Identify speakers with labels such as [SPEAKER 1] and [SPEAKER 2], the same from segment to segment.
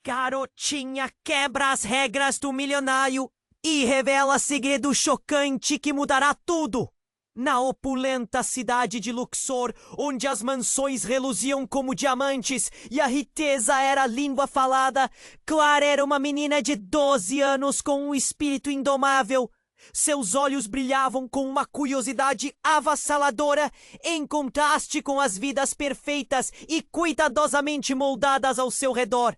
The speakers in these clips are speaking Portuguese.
[SPEAKER 1] Garotinha quebra as regras do milionário e revela segredo chocante que mudará tudo. Na opulenta cidade de Luxor, onde as mansões reluziam como diamantes e a riqueza era a língua falada, Clara era uma menina de 12 anos com um espírito indomável. Seus olhos brilhavam com uma curiosidade avassaladora, em contraste com as vidas perfeitas e cuidadosamente moldadas ao seu redor.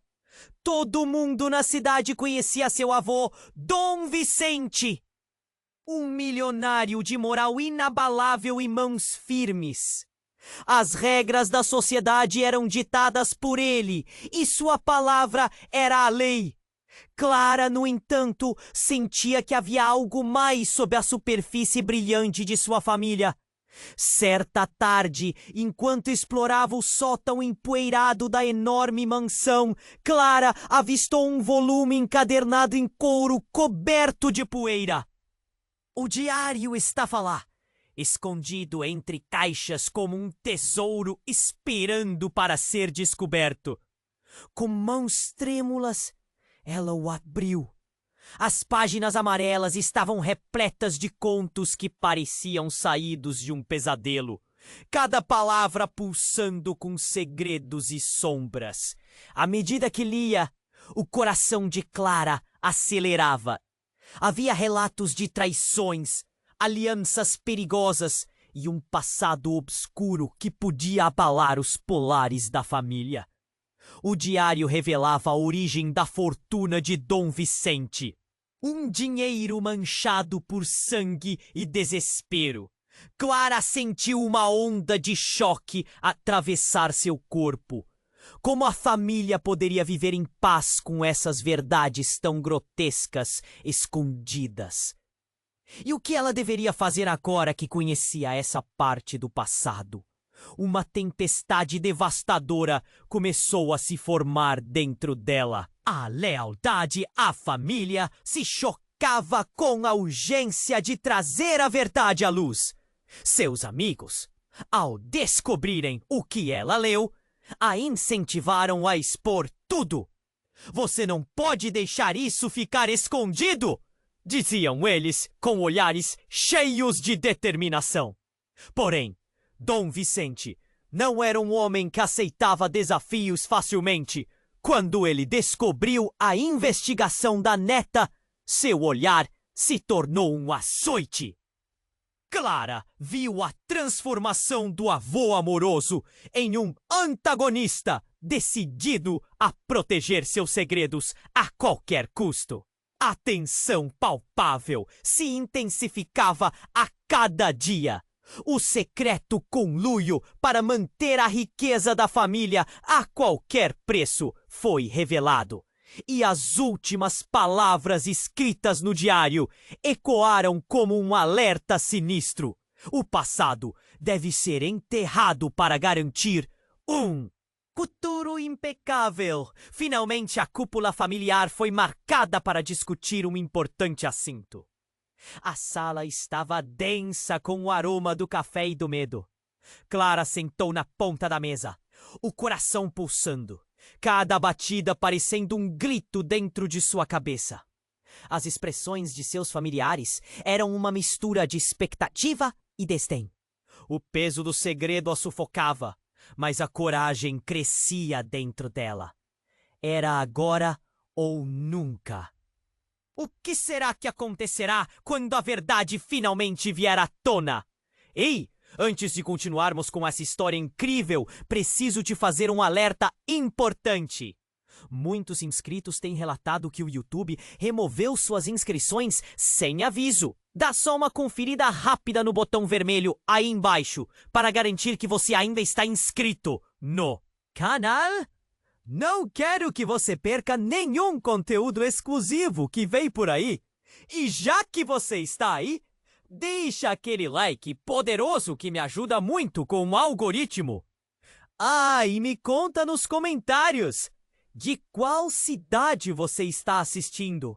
[SPEAKER 1] Todo mundo na cidade conhecia seu avô, Dom Vicente. Um milionário de moral inabalável e mãos firmes. As regras da sociedade eram ditadas por ele, e sua palavra era a lei. Clara, no entanto, sentia que havia algo mais sob a superfície brilhante de sua família. Certa tarde, enquanto explorava o sótão empoeirado da enorme mansão, Clara avistou um volume encadernado em couro coberto de poeira. O diário estava lá, escondido entre caixas como um tesouro esperando para ser descoberto. Com mãos trêmulas, ela o abriu. As páginas amarelas estavam repletas de contos que pareciam saídos de um pesadelo, cada palavra pulsando com segredos e sombras. À medida que lia, o coração de Clara acelerava. Havia relatos de traições, alianças perigosas e um passado obscuro que podia abalar os pilares da família. O diário revelava a origem da fortuna de Dom Vicente. Um dinheiro manchado por sangue e desespero. Clara sentiu uma onda de choque atravessar seu corpo. Como a família poderia viver em paz com essas verdades tão grotescas escondidas? E o que ela deveria fazer agora que conhecia essa parte do passado? Uma tempestade devastadora começou a se formar dentro dela. A lealdade à família se chocava com a urgência de trazer a verdade à luz. Seus amigos, ao descobrirem o que ela leu, a incentivaram a expor tudo. Você não pode deixar isso ficar escondido, diziam eles com olhares cheios de determinação. Porém, Dom Vicente não era um homem que aceitava desafios facilmente. Quando ele descobriu a investigação da neta, seu olhar se tornou um açoite. Clara viu a transformação do avô amoroso em um antagonista decidido a proteger seus segredos a qualquer custo. A tensão palpável se intensificava a cada dia. O secreto conluio para manter a riqueza da família a qualquer preço foi revelado. E as últimas palavras escritas no diário ecoaram como um alerta sinistro. O passado deve ser enterrado para garantir um futuro impecável. Finalmente a cúpula familiar foi marcada para discutir um importante assunto. A sala estava densa com o aroma do café e do medo. Clara sentou na ponta da mesa, o coração pulsando, cada batida parecendo um grito dentro de sua cabeça. As expressões de seus familiares eram uma mistura de expectativa e desdém. O peso do segredo a sufocava, mas a coragem crescia dentro dela. Era agora ou nunca. O que será que acontecerá quando a verdade finalmente vier à tona? Ei, antes de continuarmos com essa história incrível, preciso te fazer um alerta importante. Muitos inscritos têm relatado que o YouTube removeu suas inscrições sem aviso. Dá só uma conferida rápida no botão vermelho aí embaixo para garantir que você ainda está inscrito no canal. Não quero que você perca nenhum conteúdo exclusivo que vem por aí. E já que você está aí, deixa aquele like poderoso que me ajuda muito com o algoritmo. Ah, e me conta nos comentários de qual cidade você está assistindo.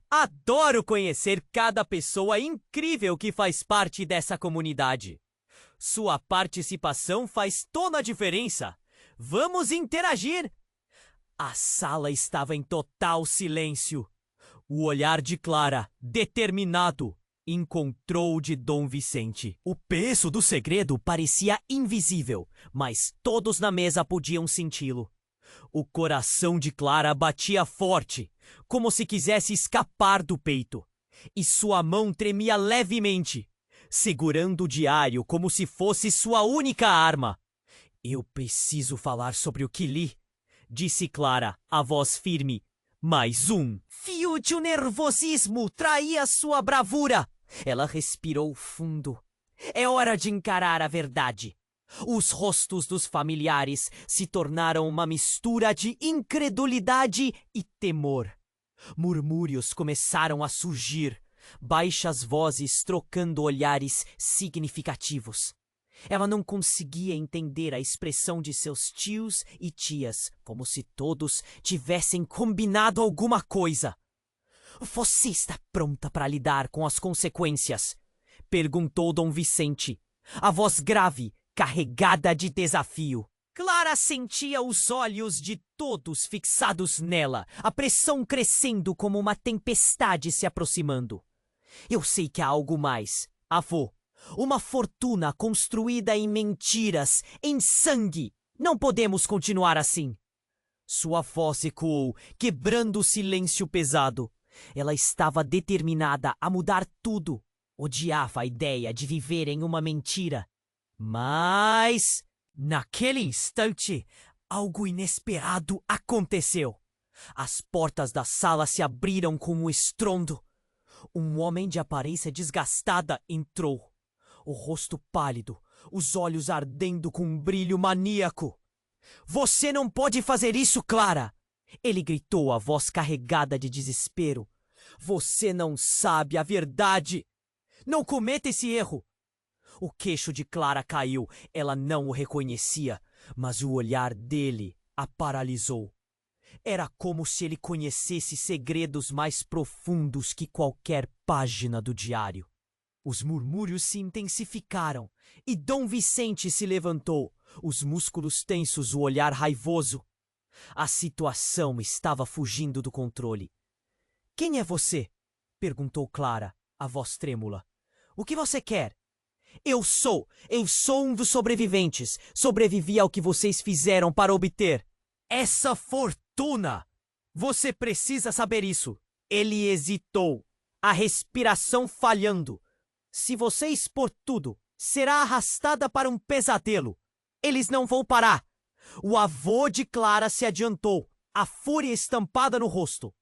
[SPEAKER 1] Adoro conhecer cada pessoa incrível que faz parte dessa comunidade. Sua participação faz toda a diferença. Vamos interagir! A sala estava em total silêncio. O olhar de Clara, determinado, encontrou o de Dom Vicente. O peso do segredo parecia invisível, mas todos na mesa podiam senti-lo. O coração de Clara batia forte, como se quisesse escapar do peito, e sua mão tremia levemente, segurando o diário como se fosse sua única arma. Eu preciso falar sobre o que li, disse Clara, a voz firme. Mais um fio de nervosismo traía sua bravura. Ela respirou fundo. É hora de encarar a verdade. Os rostos dos familiares se tornaram uma mistura de incredulidade e temor. Murmúrios começaram a surgir, baixas vozes trocando olhares significativos. Ela não conseguia entender a expressão de seus tios e tias, como se todos tivessem combinado alguma coisa. Você está pronta para lidar com as consequências? Perguntou Dom Vicente, a voz grave, carregada de desafio. Clara sentia os olhos de todos fixados nela, a pressão crescendo como uma tempestade se aproximando. Eu sei que há algo mais, avô. Uma fortuna construída em mentiras, em sangue. Não podemos continuar assim. Sua voz ecoou, quebrando o silêncio pesado. Ela estava determinada a mudar tudo. Odiava a ideia de viver em uma mentira. Mas, naquele instante, algo inesperado aconteceu. As portas da sala se abriram com um estrondo. Um homem de aparência desgastada entrou. O rosto pálido, os olhos ardendo com um brilho maníaco. Você não pode fazer isso, Clara! Ele gritou, a voz carregada de desespero. Você não sabe a verdade! Não cometa esse erro! O queixo de Clara caiu. Ela não o reconhecia, mas o olhar dele a paralisou. Era como se ele conhecesse segredos mais profundos que qualquer página do diário. Os murmúrios se intensificaram e Dom Vicente se levantou, os músculos tensos, o olhar raivoso. A situação estava fugindo do controle. — Quem é você? Perguntou Clara, a voz trêmula. — O que você quer? — Eu sou um dos sobreviventes. Sobrevivi ao que vocês fizeram para obter essa fortuna. Você precisa saber isso. Ele hesitou, a respiração falhando. Se você expor tudo, será arrastada para um pesadelo. Eles não vão parar. O avô de Clara se adiantou, a fúria estampada no rosto.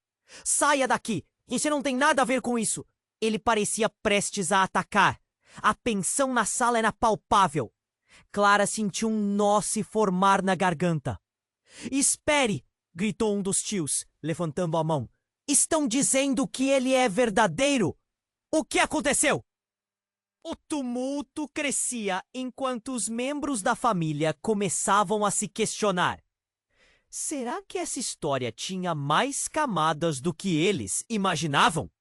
[SPEAKER 1] Saia daqui, você não tem nada a ver com isso. Ele parecia prestes a atacar. A tensão na sala era palpável. Clara sentiu um nó se formar na garganta. Espere, gritou um dos tios, levantando a mão. Estão dizendo que ele é verdadeiro. O que aconteceu? O tumulto crescia enquanto os membros da família começavam a se questionar. Será que essa história tinha mais camadas do que eles imaginavam?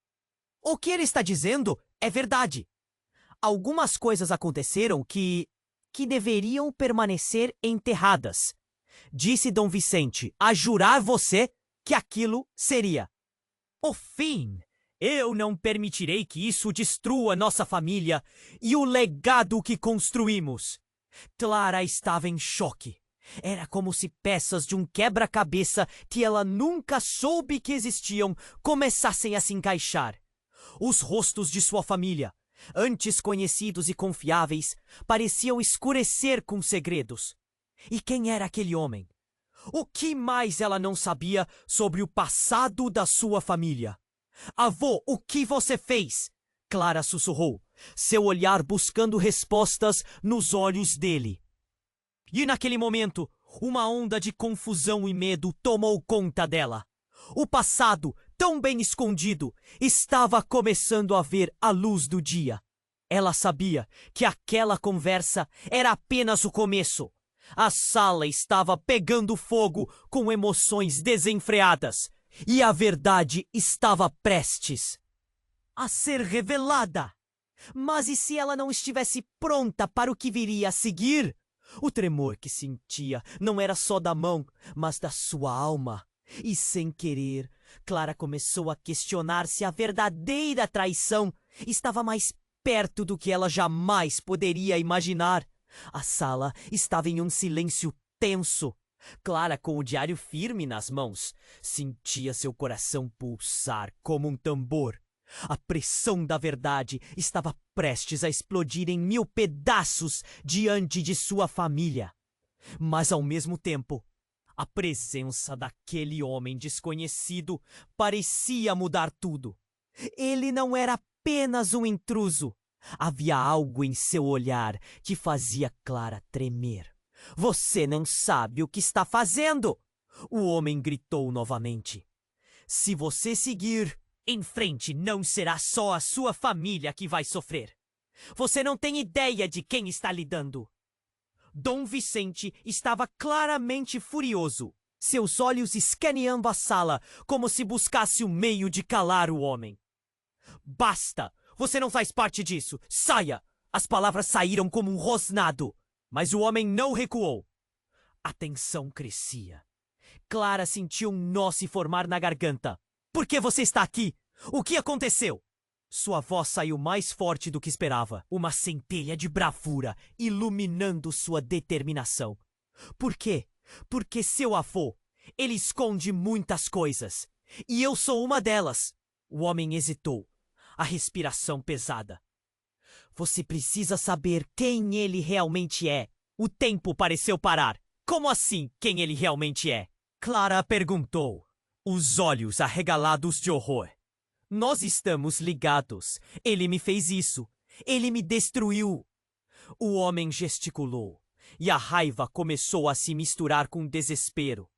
[SPEAKER 1] O que ele está dizendo é verdade. Algumas coisas aconteceram que deveriam permanecer enterradas. Disse Dom Vicente, a jurar você que aquilo seria o fim. Eu não permitirei que isso destrua nossa família e o legado que construímos. Clara estava em choque. Era como se peças de um quebra-cabeça que ela nunca soube que existiam começassem a se encaixar. Os rostos de sua família, antes conhecidos e confiáveis, pareciam escurecer com segredos. E quem era aquele homem? O que mais ela não sabia sobre o passado da sua família? Avô, o que você fez? Clara sussurrou, seu olhar buscando respostas nos olhos dele. E naquele momento, uma onda de confusão e medo tomou conta dela. O passado, tão bem escondido, estava começando a ver a luz do dia. Ela sabia que aquela conversa era apenas o começo. A sala estava pegando fogo com emoções desenfreadas. E a verdade estava prestes a ser revelada. Mas e se ela não estivesse pronta para o que viria a seguir? O tremor que sentia não era só da mão, mas da sua alma. E sem querer, Clara começou a questionar se a verdadeira traição estava mais perto do que ela jamais poderia imaginar. A sala estava em um silêncio tenso. Clara, com o diário firme nas mãos, sentia seu coração pulsar como um tambor. A pressão da verdade estava prestes a explodir em 1000 pedaços diante de sua família. Mas, ao mesmo tempo, a presença daquele homem desconhecido parecia mudar tudo. Ele não era apenas um intruso. Havia algo em seu olhar que fazia Clara tremer. Você não sabe o que está fazendo! O homem gritou novamente. Se você seguir em frente, não será só a sua família que vai sofrer. Você não tem ideia de quem está lidando. Dom Vicente estava claramente furioso, seus olhos escaneando a sala como se buscasse um meio de calar o homem. Basta! Você não faz parte disso! Saia! As palavras saíram como um rosnado, mas o homem não recuou. A tensão crescia. Clara sentiu um nó se formar na garganta. Por que você está aqui? O que aconteceu? Sua voz saiu mais forte do que esperava, uma centelha de bravura iluminando sua determinação. Por quê? Porque seu avô, ele esconde muitas coisas, e eu sou uma delas. O homem hesitou, a respiração pesada. Você precisa saber quem ele realmente é. O tempo pareceu parar. Como assim, quem ele realmente é? Clara perguntou, os olhos arregalados de horror. Nós estamos ligados. Ele me fez isso. Ele me destruiu. O homem gesticulou, e a raiva começou a se misturar com desespero.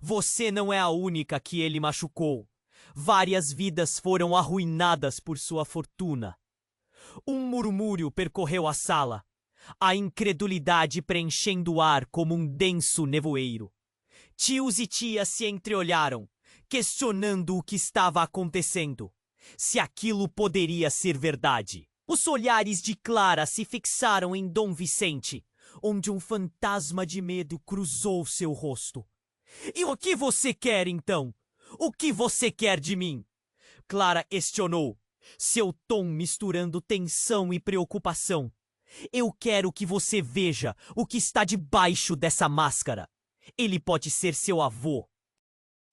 [SPEAKER 1] Você não é a única que ele machucou. Várias vidas foram arruinadas por sua fortuna. Um murmúrio percorreu a sala, a incredulidade preenchendo o ar como um denso nevoeiro. Tios e tias se entreolharam, questionando o que estava acontecendo, se aquilo poderia ser verdade. Os olhares de Clara se fixaram em Dom Vicente, onde um fantasma de medo cruzou seu rosto. E o que você quer, então? O que você quer de mim? Clara questionou, seu tom misturando tensão e preocupação. Eu quero que você veja o que está debaixo dessa máscara. Ele pode ser seu avô.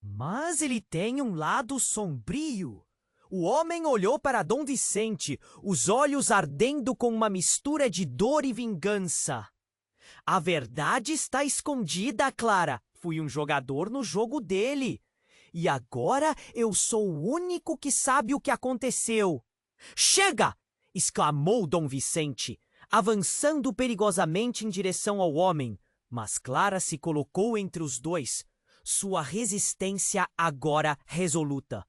[SPEAKER 1] Mas ele tem um lado sombrio. O homem olhou para Dom Vicente, os olhos ardendo com uma mistura de dor e vingança. A verdade está escondida, Clara. Fui um jogador no jogo dele. E agora eu sou o único que sabe o que aconteceu. Chega! Exclamou Dom Vicente, avançando perigosamente em direção ao homem. Mas Clara se colocou entre os dois, sua resistência agora resoluta.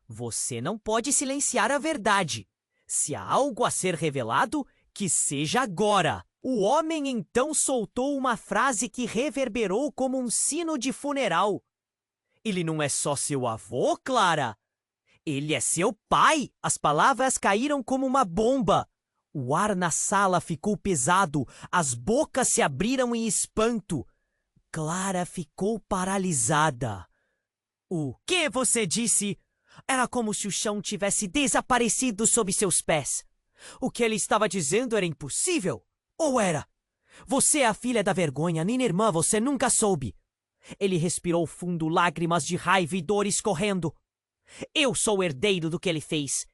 [SPEAKER 1] Você não pode silenciar a verdade. Se há algo a ser revelado, que seja agora. O homem então soltou uma frase que reverberou como um sino de funeral. Ele não é só seu avô, Clara. Ele é seu pai. As palavras caíram como uma bomba. O ar na sala ficou pesado, as bocas se abriram em espanto. Clara ficou paralisada. O que você disse? Era como se o chão tivesse desaparecido sob seus pés. O que ele estava dizendo era impossível. Ou era? Você é a filha da vergonha, nem irmã, você nunca soube. Ele respirou fundo, lágrimas de raiva e dor escorrendo. Eu sou o herdeiro do que ele fez.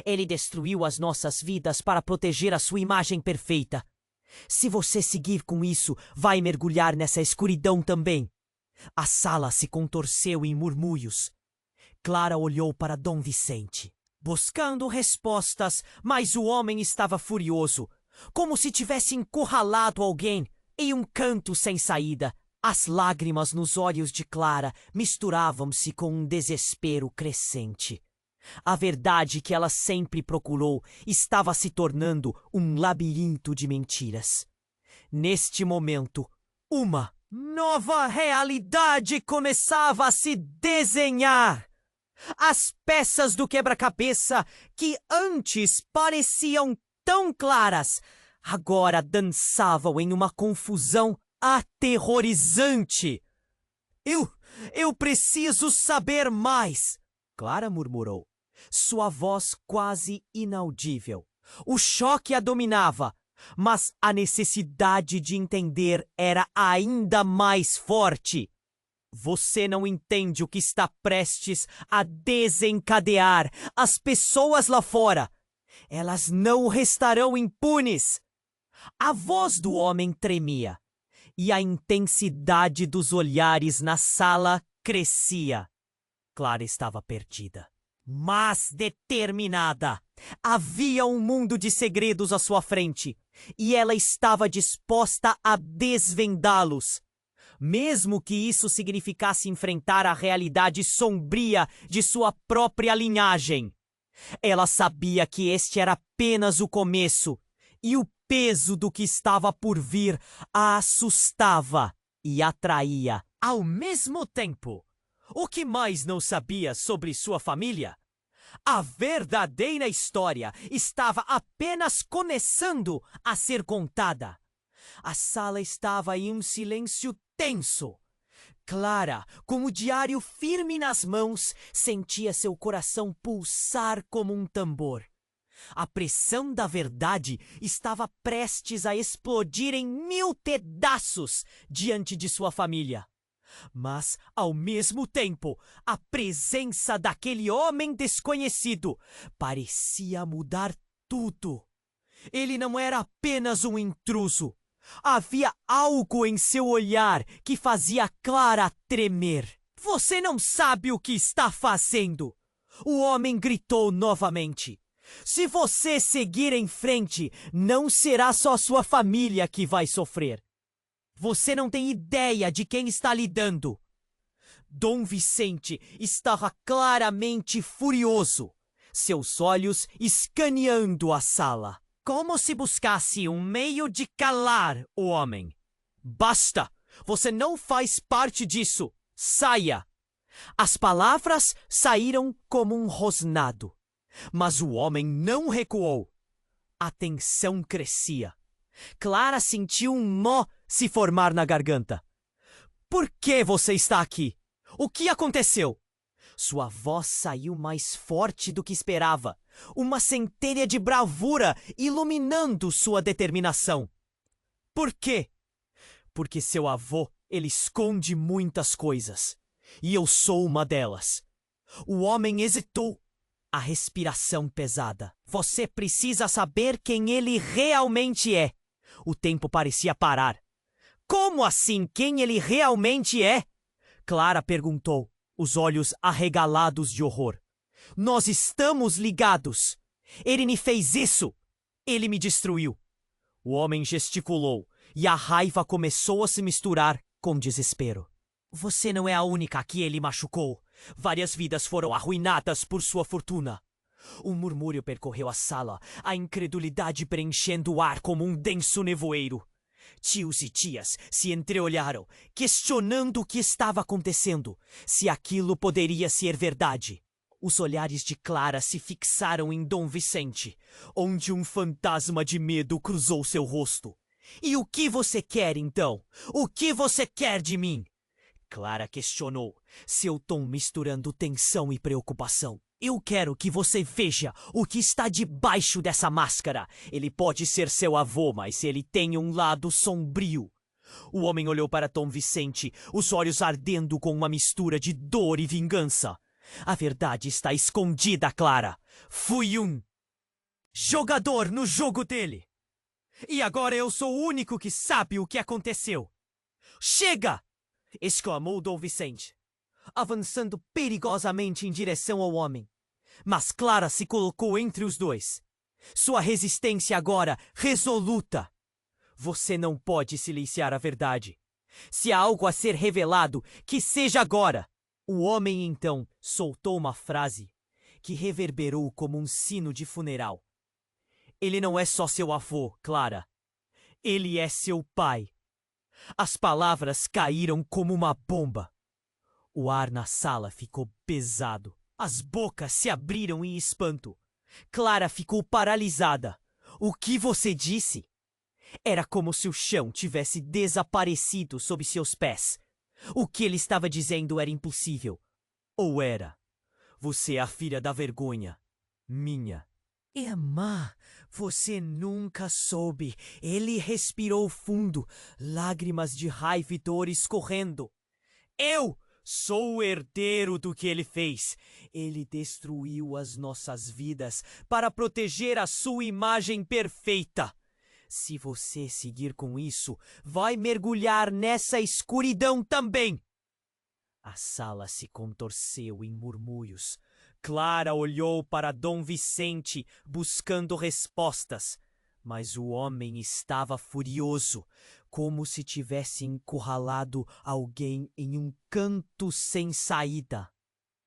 [SPEAKER 1] Ele destruiu as nossas vidas para proteger a sua imagem perfeita. Se você seguir com isso, vai mergulhar nessa escuridão também. A sala se contorceu em murmúrios. Clara olhou para Dom Vicente, buscando respostas, mas o homem estava furioso, como se tivesse encurralado alguém em um canto sem saída. As lágrimas nos olhos de Clara misturavam-se com um desespero crescente. A verdade que ela sempre procurou estava se tornando um labirinto de mentiras. Neste momento, uma nova realidade começava a se desenhar. As peças do quebra-cabeça, que antes pareciam tão claras, agora dançavam em uma confusão aterrorizante. Eu preciso saber mais! Clara murmurou, sua voz quase inaudível. O choque a dominava, mas a necessidade de entender era ainda mais forte. Você não entende o que está prestes a desencadear as pessoas lá fora. Elas não restarão impunes. A voz do homem tremia e a intensidade dos olhares na sala crescia. Clara estava perdida, mas determinada. Havia um mundo de segredos à sua frente e ela estava disposta a desvendá-los, mesmo que isso significasse enfrentar a realidade sombria de sua própria linhagem. Ela sabia que este era apenas o começo e o peso do que estava por vir a assustava e atraía ao mesmo tempo. O que mais não sabia sobre sua família? A verdadeira história estava apenas começando a ser contada. A sala estava em um silêncio tenso. Clara, com o diário firme nas mãos, sentia seu coração pulsar como um tambor. A pressão da verdade estava prestes a explodir em 1000 pedaços diante de sua família. Mas, ao mesmo tempo, a presença daquele homem desconhecido parecia mudar tudo. Ele não era apenas um intruso. Havia algo em seu olhar que fazia Clara tremer. Você não sabe o que está fazendo! O homem gritou novamente. Se você seguir em frente, não será só sua família que vai sofrer. Você não tem ideia de quem está lidando. Dom Vicente estava claramente furioso, seus olhos escaneando a sala, como se buscasse um meio de calar o homem. Basta! Você não faz parte disso! Saia! As palavras saíram como um rosnado, mas o homem não recuou. A tensão crescia. Clara sentiu um nó se formar na garganta. Por que você está aqui? O que aconteceu? Sua voz saiu mais forte do que esperava, uma centelha de bravura iluminando sua determinação. Por quê? Porque seu avô, ele esconde muitas coisas, e eu sou uma delas. O homem hesitou, a respiração pesada. Você precisa saber quem ele realmente é. O tempo parecia parar. Como assim quem ele realmente é? Clara perguntou, os olhos arregalados de horror. Nós estamos ligados. Ele me fez isso. Ele me destruiu. O homem gesticulou e a raiva começou a se misturar com desespero. Você não é a única que ele machucou. Várias vidas foram arruinadas por sua fortuna. Um murmúrio percorreu a sala, a incredulidade preenchendo o ar como um denso nevoeiro. Tios e tias se entreolharam, questionando o que estava acontecendo, se aquilo poderia ser verdade. Os olhares de Clara se fixaram em Dom Vicente, onde um fantasma de medo cruzou seu rosto. E o que você quer, então? O que você quer de mim? Clara questionou, seu tom misturando tensão e preocupação. Eu quero que você veja o que está debaixo dessa máscara. Ele pode ser seu avô, mas ele tem um lado sombrio. O homem olhou para Dom Vicente, os olhos ardendo com uma mistura de dor e vingança. A verdade está escondida, Clara. Fui um jogador no jogo dele. E agora eu sou o único que sabe o que aconteceu. Chega! Exclamou Dom Vicente, avançando perigosamente em direção ao homem. Mas Clara se colocou entre os dois. Sua resistência agora resoluta. Você não pode silenciar a verdade. Se há algo a ser revelado, que seja agora. O homem então soltou uma frase que reverberou como um sino de funeral. Ele não é só seu avô, Clara. Ele é seu pai. As palavras caíram como uma bomba. O ar na sala ficou pesado. As bocas se abriram em espanto. Clara ficou paralisada. O que você disse? Era como se o chão tivesse desaparecido sob seus pés. O que ele estava dizendo era impossível. Ou era? Você é a filha da vergonha. Minha. Emma, você nunca soube. Ele respirou fundo, lágrimas de raiva e dor escorrendo. Eu sou o herdeiro do que ele fez. Ele destruiu as nossas vidas para proteger a sua imagem perfeita. Se você seguir com isso, vai mergulhar nessa escuridão também. A sala se contorceu em murmúrios. Clara olhou para Dom Vicente, buscando respostas. Mas o homem estava furioso, como se tivesse encurralado alguém em um canto sem saída.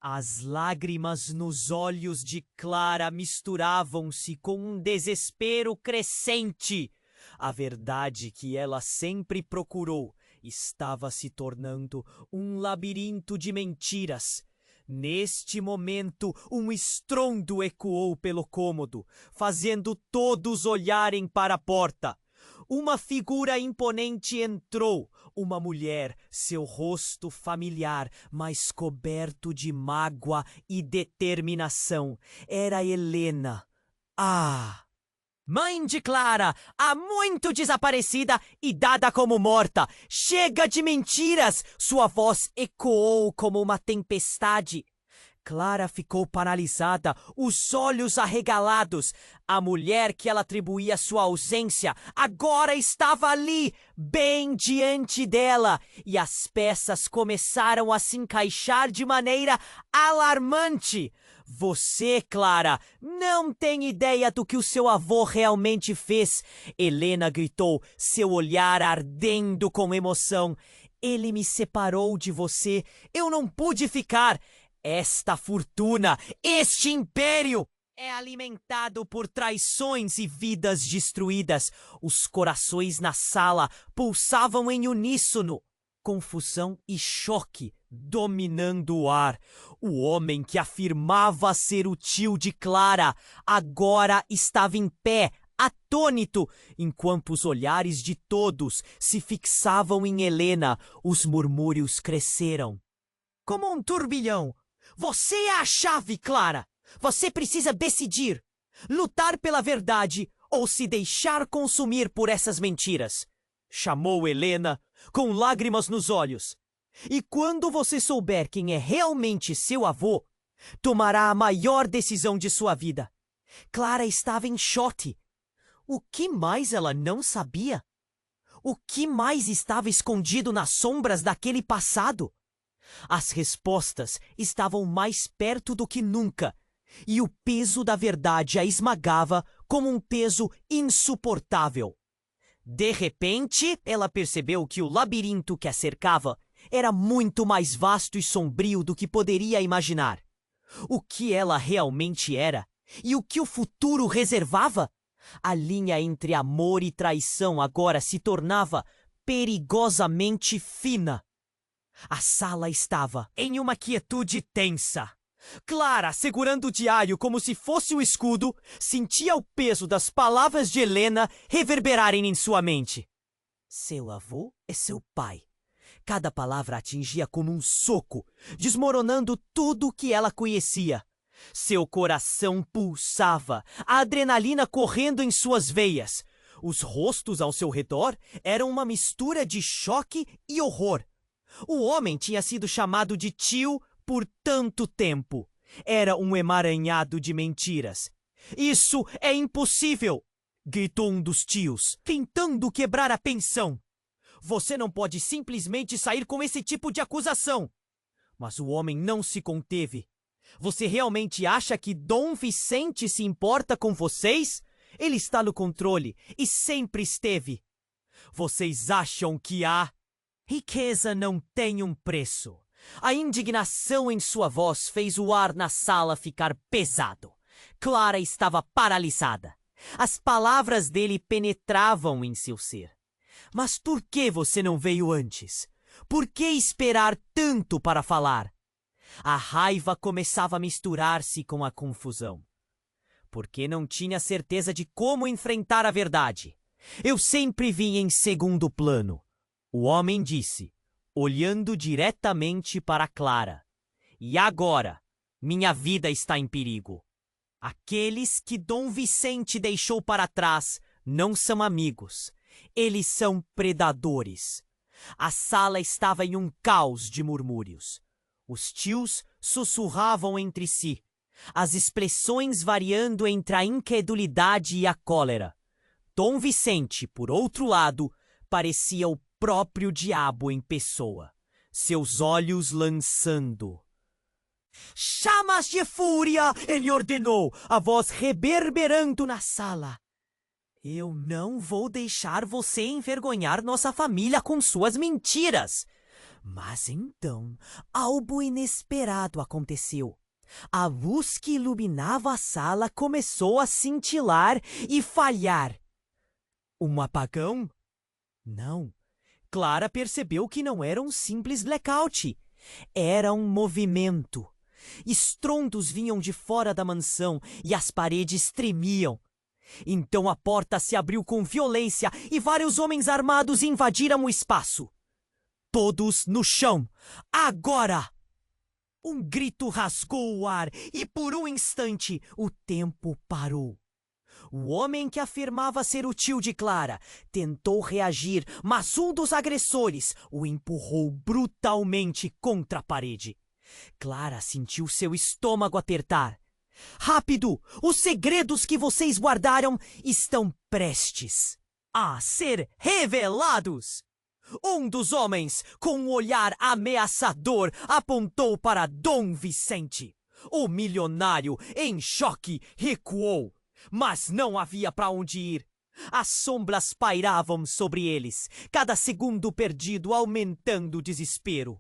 [SPEAKER 1] As lágrimas nos olhos de Clara misturavam-se com um desespero crescente. A verdade que ela sempre procurou estava se tornando um labirinto de mentiras. Neste momento, um estrondo ecoou pelo cômodo, fazendo todos olharem para a porta. Uma figura imponente entrou, uma mulher, seu rosto familiar, mas coberto de mágoa e determinação. Era Helena. Ah! Mãe de Clara, há muito desaparecida e dada como morta. Chega de mentiras! Sua voz ecoou como uma tempestade. Clara ficou paralisada, os olhos arregalados. A mulher que ela atribuía sua ausência agora estava ali, bem diante dela, e as peças começaram a se encaixar de maneira alarmante. Você, Clara, não tem ideia do que o seu avô realmente fez. Helena gritou, seu olhar ardendo com emoção. Ele me separou de você. Eu não pude ficar. Esta fortuna, este império, é alimentado por traições e vidas destruídas. Os corações na sala pulsavam em uníssono. Confusão e choque dominando o ar. O homem que afirmava ser o tio de Clara agora estava em pé, atônito, enquanto os olhares de todos se fixavam em Helena. Os murmúrios cresceram. Como um turbilhão. Você é a chave, Clara. Você precisa decidir. Lutar pela verdade ou se deixar consumir por essas mentiras. Chamou Helena, com lágrimas nos olhos. E quando você souber quem é realmente seu avô, tomará a maior decisão de sua vida. Clara estava em choque. O que mais ela não sabia? O que mais estava escondido nas sombras daquele passado? As respostas estavam mais perto do que nunca, e o peso da verdade a esmagava como um peso insuportável. De repente, ela percebeu que o labirinto que a cercava era muito mais vasto e sombrio do que poderia imaginar. O que ela realmente era e o que o futuro reservava? A linha entre amor e traição agora se tornava perigosamente fina. A sala estava em uma quietude tensa. Clara, segurando o diário como se fosse um escudo, sentia o peso das palavras de Helena reverberarem em sua mente. Seu avô é seu pai. Cada palavra atingia como um soco, desmoronando tudo o que ela conhecia. Seu coração pulsava, a adrenalina correndo em suas veias. Os rostos ao seu redor eram uma mistura de choque e horror. O homem tinha sido chamado de tio por tanto tempo. Era um emaranhado de mentiras. Isso é impossível! Gritou um dos tios, tentando quebrar a pensão. Você não pode simplesmente sair com esse tipo de acusação. Mas o homem não se conteve. Você realmente acha que Dom Vicente se importa com vocês? Ele está no controle e sempre esteve. Vocês acham que há... Riqueza não tem um preço. A indignação em sua voz fez o ar na sala ficar pesado. Clara estava paralisada. As palavras dele penetravam em seu ser. Mas por que você não veio antes? Por que esperar tanto para falar? A raiva começava a misturar-se com a confusão. Porque não tinha certeza de como enfrentar a verdade. Eu sempre vim em segundo plano. O homem disse, olhando diretamente para Clara. E agora, minha vida está em perigo. Aqueles que Dom Vicente deixou para trás não são amigos. Eles são predadores. A sala estava em um caos de murmúrios. Os tios sussurravam entre si, as expressões variando entre a incredulidade e a cólera. Dom Vicente, por outro lado, parecia o próprio diabo em pessoa, seus olhos lançando chamas de fúria, ele ordenou, a voz reverberando na sala. Eu não vou deixar você envergonhar nossa família com suas mentiras. Mas então, algo inesperado aconteceu. A luz que iluminava a sala começou a cintilar e falhar. Um apagão? Não. Clara percebeu que não era um simples blackout. Era um movimento. Estrondos vinham de fora da mansão e as paredes tremiam. Então a porta se abriu com violência e vários homens armados invadiram o espaço. Todos no chão. Agora! Um grito rasgou o ar e por um instante o tempo parou. O homem que afirmava ser o tio de Clara tentou reagir, mas um dos agressores o empurrou brutalmente contra a parede. Clara sentiu seu estômago apertar. Rápido! Os segredos que vocês guardaram estão prestes a ser revelados! Um dos homens, com um olhar ameaçador, apontou para Dom Vicente. O milionário, em choque, recuou, mas não havia para onde ir. As sombras pairavam sobre eles, cada segundo perdido aumentando o desespero.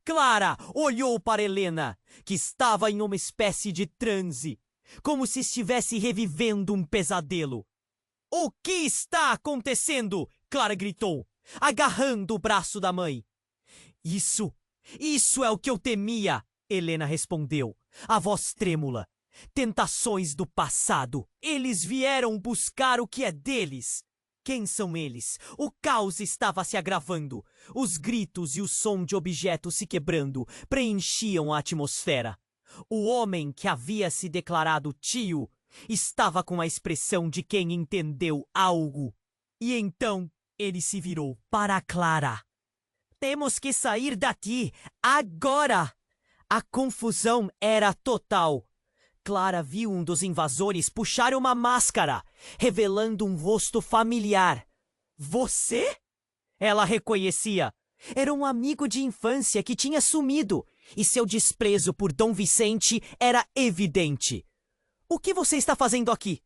[SPEAKER 1] Clara olhou para Helena, que estava em uma espécie de transe, como se estivesse revivendo um pesadelo. O que está acontecendo? Clara gritou, agarrando o braço da mãe. Isso é o que eu temia, Helena respondeu, a voz trêmula. Tentações do passado. Eles vieram buscar o que é deles. Quem são eles? O caos estava se agravando. Os gritos e o som de objetos se quebrando preenchiam a atmosfera. O homem que havia se declarado tio estava com a expressão de quem entendeu algo. E então ele se virou para Clara. Temos que sair daqui, agora! A confusão era total. Clara viu um dos invasores puxar uma máscara, revelando um rosto familiar. Você? Ela reconhecia. Era um amigo de infância que tinha sumido, e seu desprezo por Dom Vicente era evidente. O que você está fazendo aqui?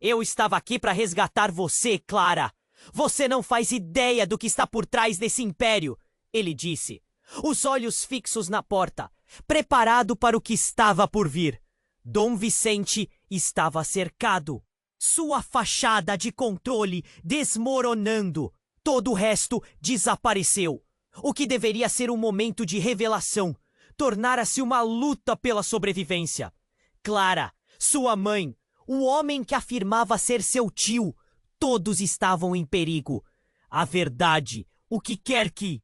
[SPEAKER 1] Eu estava aqui para resgatar você, Clara. Você não faz ideia do que está por trás desse império, ele disse, os olhos fixos na porta, preparado para o que estava por vir. Dom Vicente estava cercado, sua fachada de controle desmoronando. Todo o resto desapareceu. O que deveria ser um momento de revelação tornara-se uma luta pela sobrevivência. Clara, sua mãe, o homem que afirmava ser seu tio, todos estavam em perigo. A verdade, o que quer que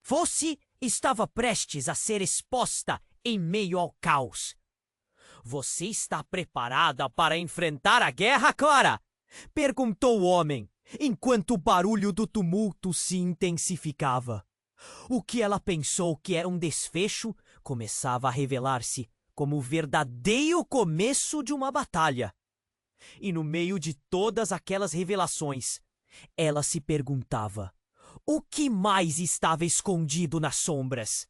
[SPEAKER 1] fosse, estava prestes a ser exposta em meio ao caos. Você está preparada para enfrentar a guerra, Clara? Perguntou o homem, enquanto o barulho do tumulto se intensificava. O que ela pensou que era um desfecho começava a revelar-se como o verdadeiro começo de uma batalha. E no meio de todas aquelas revelações, ela se perguntava: o que mais estava escondido nas sombras?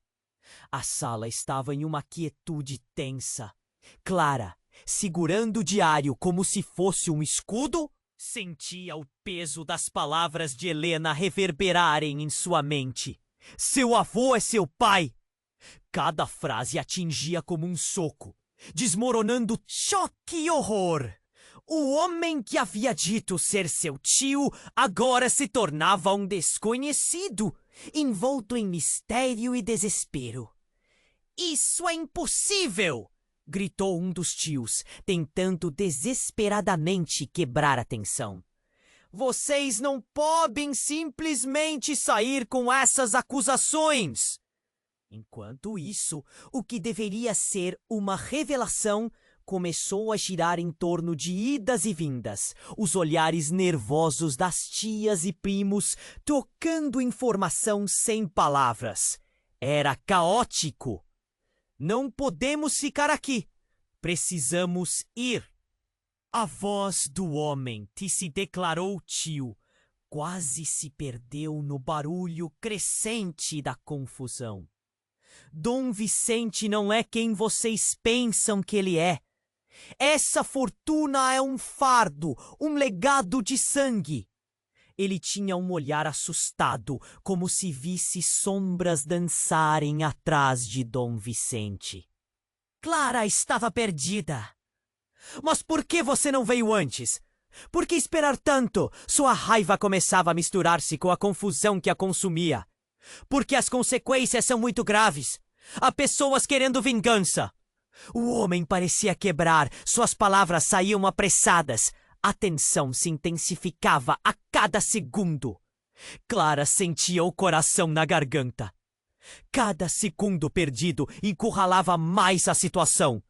[SPEAKER 1] A sala estava em uma quietude tensa. Clara, segurando o diário como se fosse um escudo, sentia o peso das palavras de Helena reverberarem em sua mente. Seu avô é seu pai! Cada frase atingia como um soco, desmoronando choque e horror. O homem que havia dito ser seu tio agora se tornava um desconhecido, envolto em mistério e desespero. Isso é impossível! Gritou um dos tios, tentando desesperadamente quebrar a tensão. Vocês não podem simplesmente sair com essas acusações. Enquanto isso, o que deveria ser uma revelação começou a girar em torno de idas e vindas, os olhares nervosos das tias e primos trocando informação sem palavras. Era caótico. Não podemos ficar aqui. Precisamos ir. A voz do homem que se declarou tio quase se perdeu no barulho crescente da confusão. Dom Vicente não é quem vocês pensam que ele é. Essa fortuna é um fardo, um legado de sangue. Ele tinha um olhar assustado, como se visse sombras dançarem atrás de Dom Vicente. Clara estava perdida. Mas por que você não veio antes? Por que esperar tanto? Sua raiva começava a misturar-se com a confusão que a consumia. Porque as consequências são muito graves. Há pessoas querendo vingança. O homem parecia quebrar, suas palavras saíam apressadas. A tensão se intensificava a cada segundo. Clara sentia o coração na garganta. Cada segundo perdido encurralava mais a situação.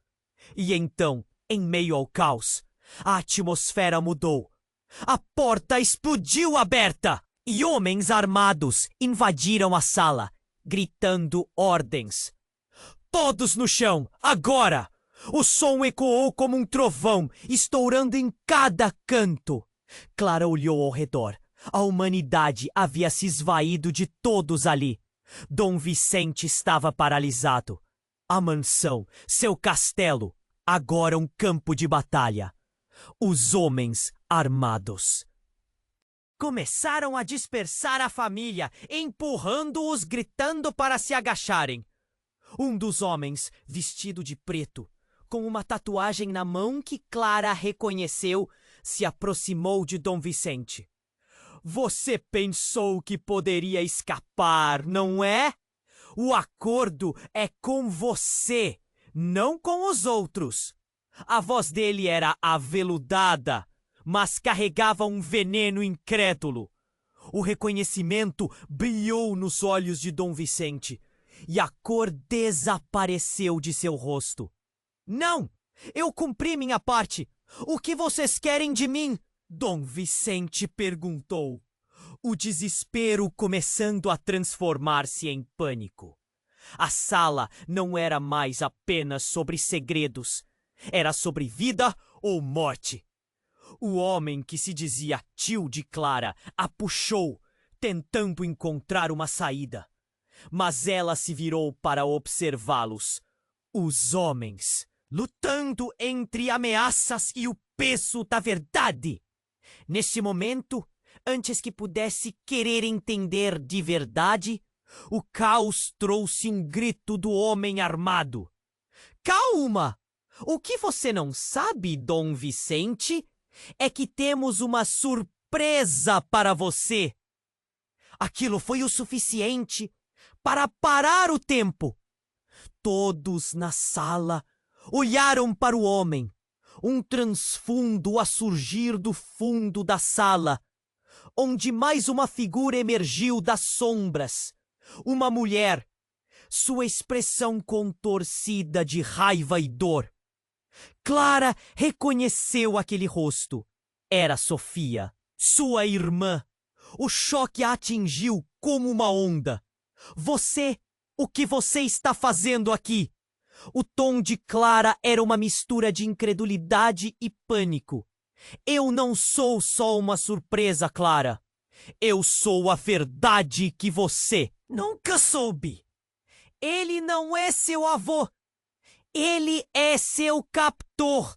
[SPEAKER 1] E então, em meio ao caos, a atmosfera mudou. A porta explodiu aberta e homens armados invadiram a sala, gritando ordens. Todos no chão, agora! O som ecoou como um trovão, estourando em cada canto. Clara olhou ao redor. A humanidade havia se esvaído de todos ali. Dom Vicente estava paralisado. A mansão, seu castelo, agora um campo de batalha. Os homens armados começaram a dispersar a família, empurrando-os, gritando para se agacharem. Um dos homens, vestido de preto, com uma tatuagem na mão que Clara reconheceu, se aproximou de Dom Vicente. Você pensou que poderia escapar, não é? O acordo é com você, não com os outros. A voz dele era aveludada, mas carregava um veneno incrédulo. O reconhecimento brilhou nos olhos de Dom Vicente e a cor desapareceu de seu rosto. Não! Eu cumpri minha parte! O que vocês querem de mim? Dom Vicente perguntou, o desespero começando a transformar-se em pânico. A sala não era mais apenas sobre segredos. Era sobre vida ou morte. O homem que se dizia tio de Clara a puxou, tentando encontrar uma saída. Mas ela se virou para observá-los. Os homens, lutando entre ameaças e o peso da verdade. Nesse momento, antes que pudesse querer entender de verdade, o caos trouxe um grito do homem armado. Calma! O que você não sabe, Dom Vicente, é que temos uma surpresa para você. Aquilo foi o suficiente para parar o tempo. Todos na sala olharam para o homem, um transfundo a surgir do fundo da sala, onde mais uma figura emergiu das sombras. Uma mulher, sua expressão contorcida de raiva e dor. Clara reconheceu aquele rosto. Era Sofia, sua irmã. O choque a atingiu como uma onda. O que você está fazendo aqui? O tom de Clara era uma mistura de incredulidade e pânico. Eu não sou só uma surpresa, Clara. Eu sou a verdade que você nunca soube. Ele não é seu avô. Ele é seu captor.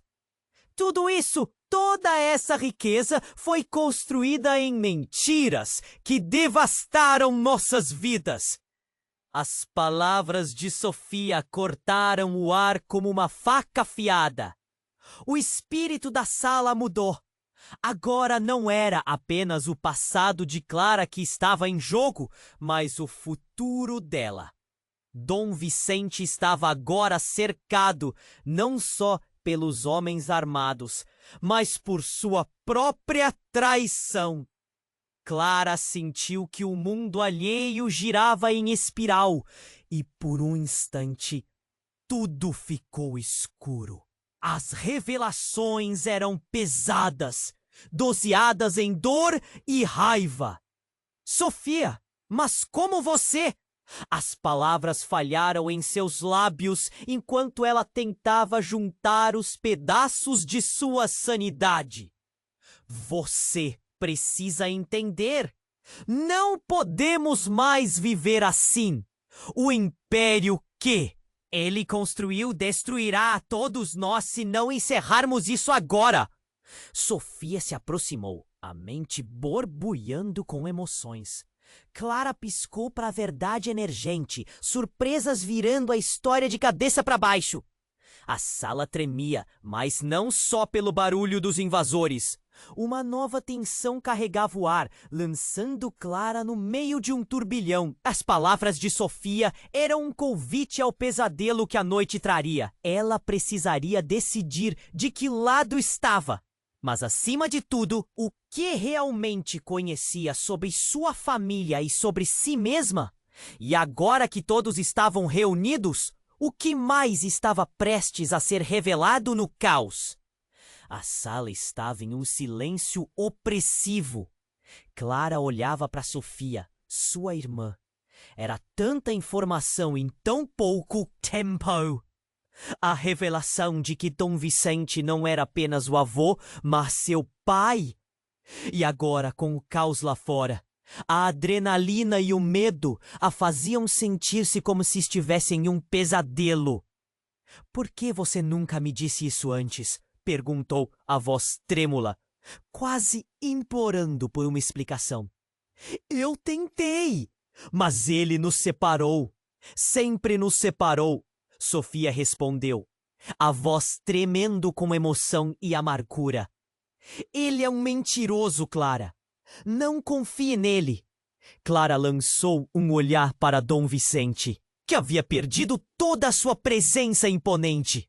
[SPEAKER 1] Tudo isso, toda essa riqueza foi construída em mentiras que devastaram nossas vidas. As palavras de Sofia cortaram o ar como uma faca afiada. O espírito da sala mudou. Agora não era apenas o passado de Clara que estava em jogo, mas o futuro dela. Dom Vicente estava agora cercado não só pelos homens armados, mas por sua própria traição. Clara sentiu que o mundo alheio girava em espiral e, por um instante, tudo ficou escuro. As revelações eram pesadas, doseadas em dor e raiva. Sofia, mas como você? As palavras falharam em seus lábios enquanto ela tentava juntar os pedaços de sua sanidade. Você precisa entender. Não podemos mais viver assim. O império que ele construiu destruirá a todos nós se não encerrarmos isso agora. Sofia se aproximou, a mente borbulhando com emoções. Clara piscou para a verdade emergente, surpresas virando a história de cabeça para baixo. A sala tremia, mas não só pelo barulho dos invasores. Uma nova tensão carregava o ar, lançando Clara no meio de um turbilhão. As palavras de Sofia eram um convite ao pesadelo que a noite traria. Ela precisaria decidir de que lado estava. Mas, acima de tudo, o que realmente conhecia sobre sua família e sobre si mesma? E agora que todos estavam reunidos, o que mais estava prestes a ser revelado no caos? A sala estava em um silêncio opressivo. Clara olhava para Sofia, sua irmã. Era tanta informação em tão pouco tempo. A revelação de que Dom Vicente não era apenas o avô, mas seu pai. E agora, com o caos lá fora, a adrenalina e o medo a faziam sentir-se como se estivesse em um pesadelo. "Por que você nunca me disse isso antes?" perguntou a voz trêmula, quase implorando por uma explicação. "Eu tentei, mas ele nos separou. Sempre nos separou." Sofia respondeu, a voz tremendo com emoção e amargura. "Ele é um mentiroso, Clara. Não confie nele." Clara lançou um olhar para Dom Vicente, que havia perdido toda a sua presença imponente.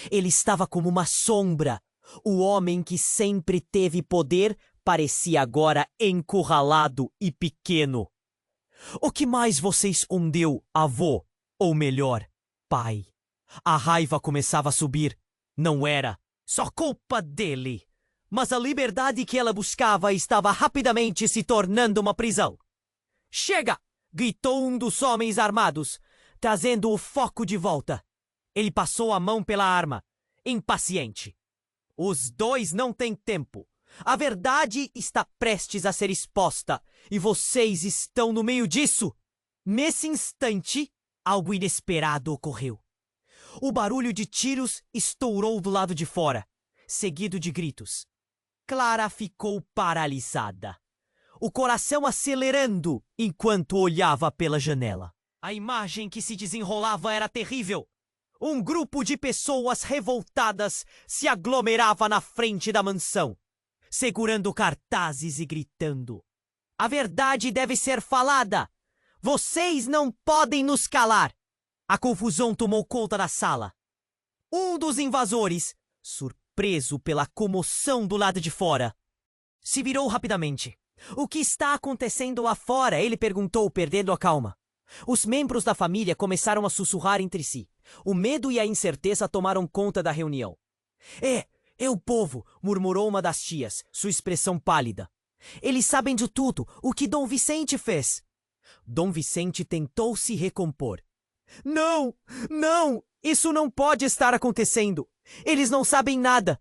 [SPEAKER 1] Ele estava como uma sombra. O homem que sempre teve poder parecia agora encurralado e pequeno. "O que mais você escondeu, avô? Ou melhor, pai?" A raiva começava a subir. Não era só culpa dele, mas a liberdade que ela buscava estava rapidamente se tornando uma prisão. "Chega!" gritou um dos homens armados, trazendo o foco de volta. Ele passou a mão pela arma, impaciente. "Os dois não têm tempo. A verdade está prestes a ser exposta, e vocês estão no meio disso." Nesse instante, algo inesperado ocorreu. O barulho de tiros estourou do lado de fora, seguido de gritos. Clara ficou paralisada, o coração acelerando enquanto olhava pela janela. A imagem que se desenrolava era terrível. Um grupo de pessoas revoltadas se aglomerava na frente da mansão, segurando cartazes e gritando: "A verdade deve ser falada! Vocês não podem nos calar!" A confusão tomou conta da sala. Um dos invasores, surpreso pela comoção do lado de fora, se virou rapidamente. "O que está acontecendo lá fora?" ele perguntou, perdendo a calma. Os membros da família começaram a sussurrar entre si. O medo e a incerteza tomaram conta da reunião. É o povo", murmurou uma das tias, sua expressão pálida. "Eles sabem de tudo, o que Dom Vicente fez." Dom Vicente tentou se recompor. Não! Isso não pode estar acontecendo! Eles não sabem nada!"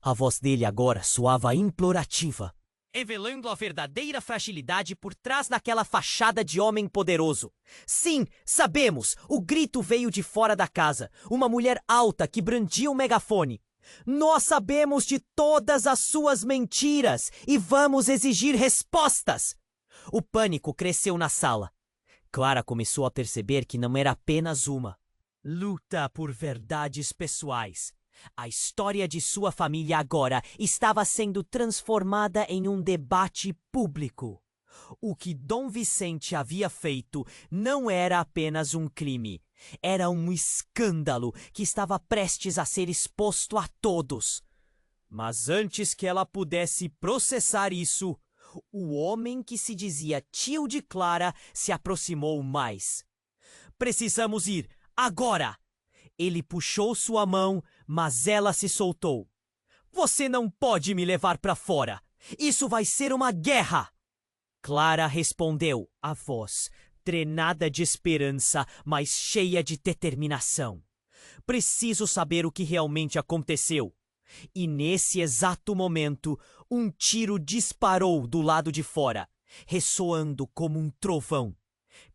[SPEAKER 1] A voz dele agora soava implorativa, revelando a verdadeira fragilidade por trás daquela fachada de homem poderoso. "Sim, sabemos!" O grito veio de fora da casa, uma mulher alta que brandia um megafone. "Nós sabemos de todas as suas mentiras e vamos exigir respostas!" O pânico cresceu na sala. Clara começou a perceber que não era apenas uma luta por verdades pessoais. A história de sua família agora estava sendo transformada em um debate público. O que Dom Vicente havia feito não era apenas um crime, Era um escândalo que estava prestes a ser exposto a todos. Mas antes que ela pudesse processar isso, o homem que se dizia tio de Clara se aproximou mais. Precisamos ir, agora! Ele puxou sua mão, mas ela se soltou. Você não pode me levar para fora! Isso vai ser uma guerra! Clara respondeu, a voz treinada de esperança, mas cheia de determinação. Preciso saber o que realmente aconteceu. E nesse exato momento, um tiro disparou do lado de fora, ressoando como um trovão.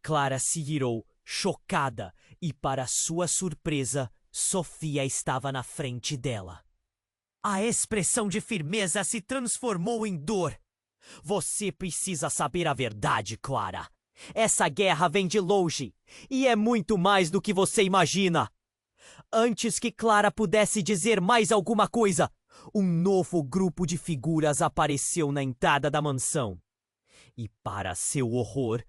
[SPEAKER 1] Clara se virou, chocada, e para sua surpresa, Sofia estava na frente dela. A expressão de firmeza se transformou em dor. Você precisa saber a verdade, Clara. Essa guerra vem de longe, e é muito mais do que você imagina. Antes que Clara pudesse dizer mais alguma coisa, um novo grupo de figuras apareceu na entrada da mansão. E, para seu horror,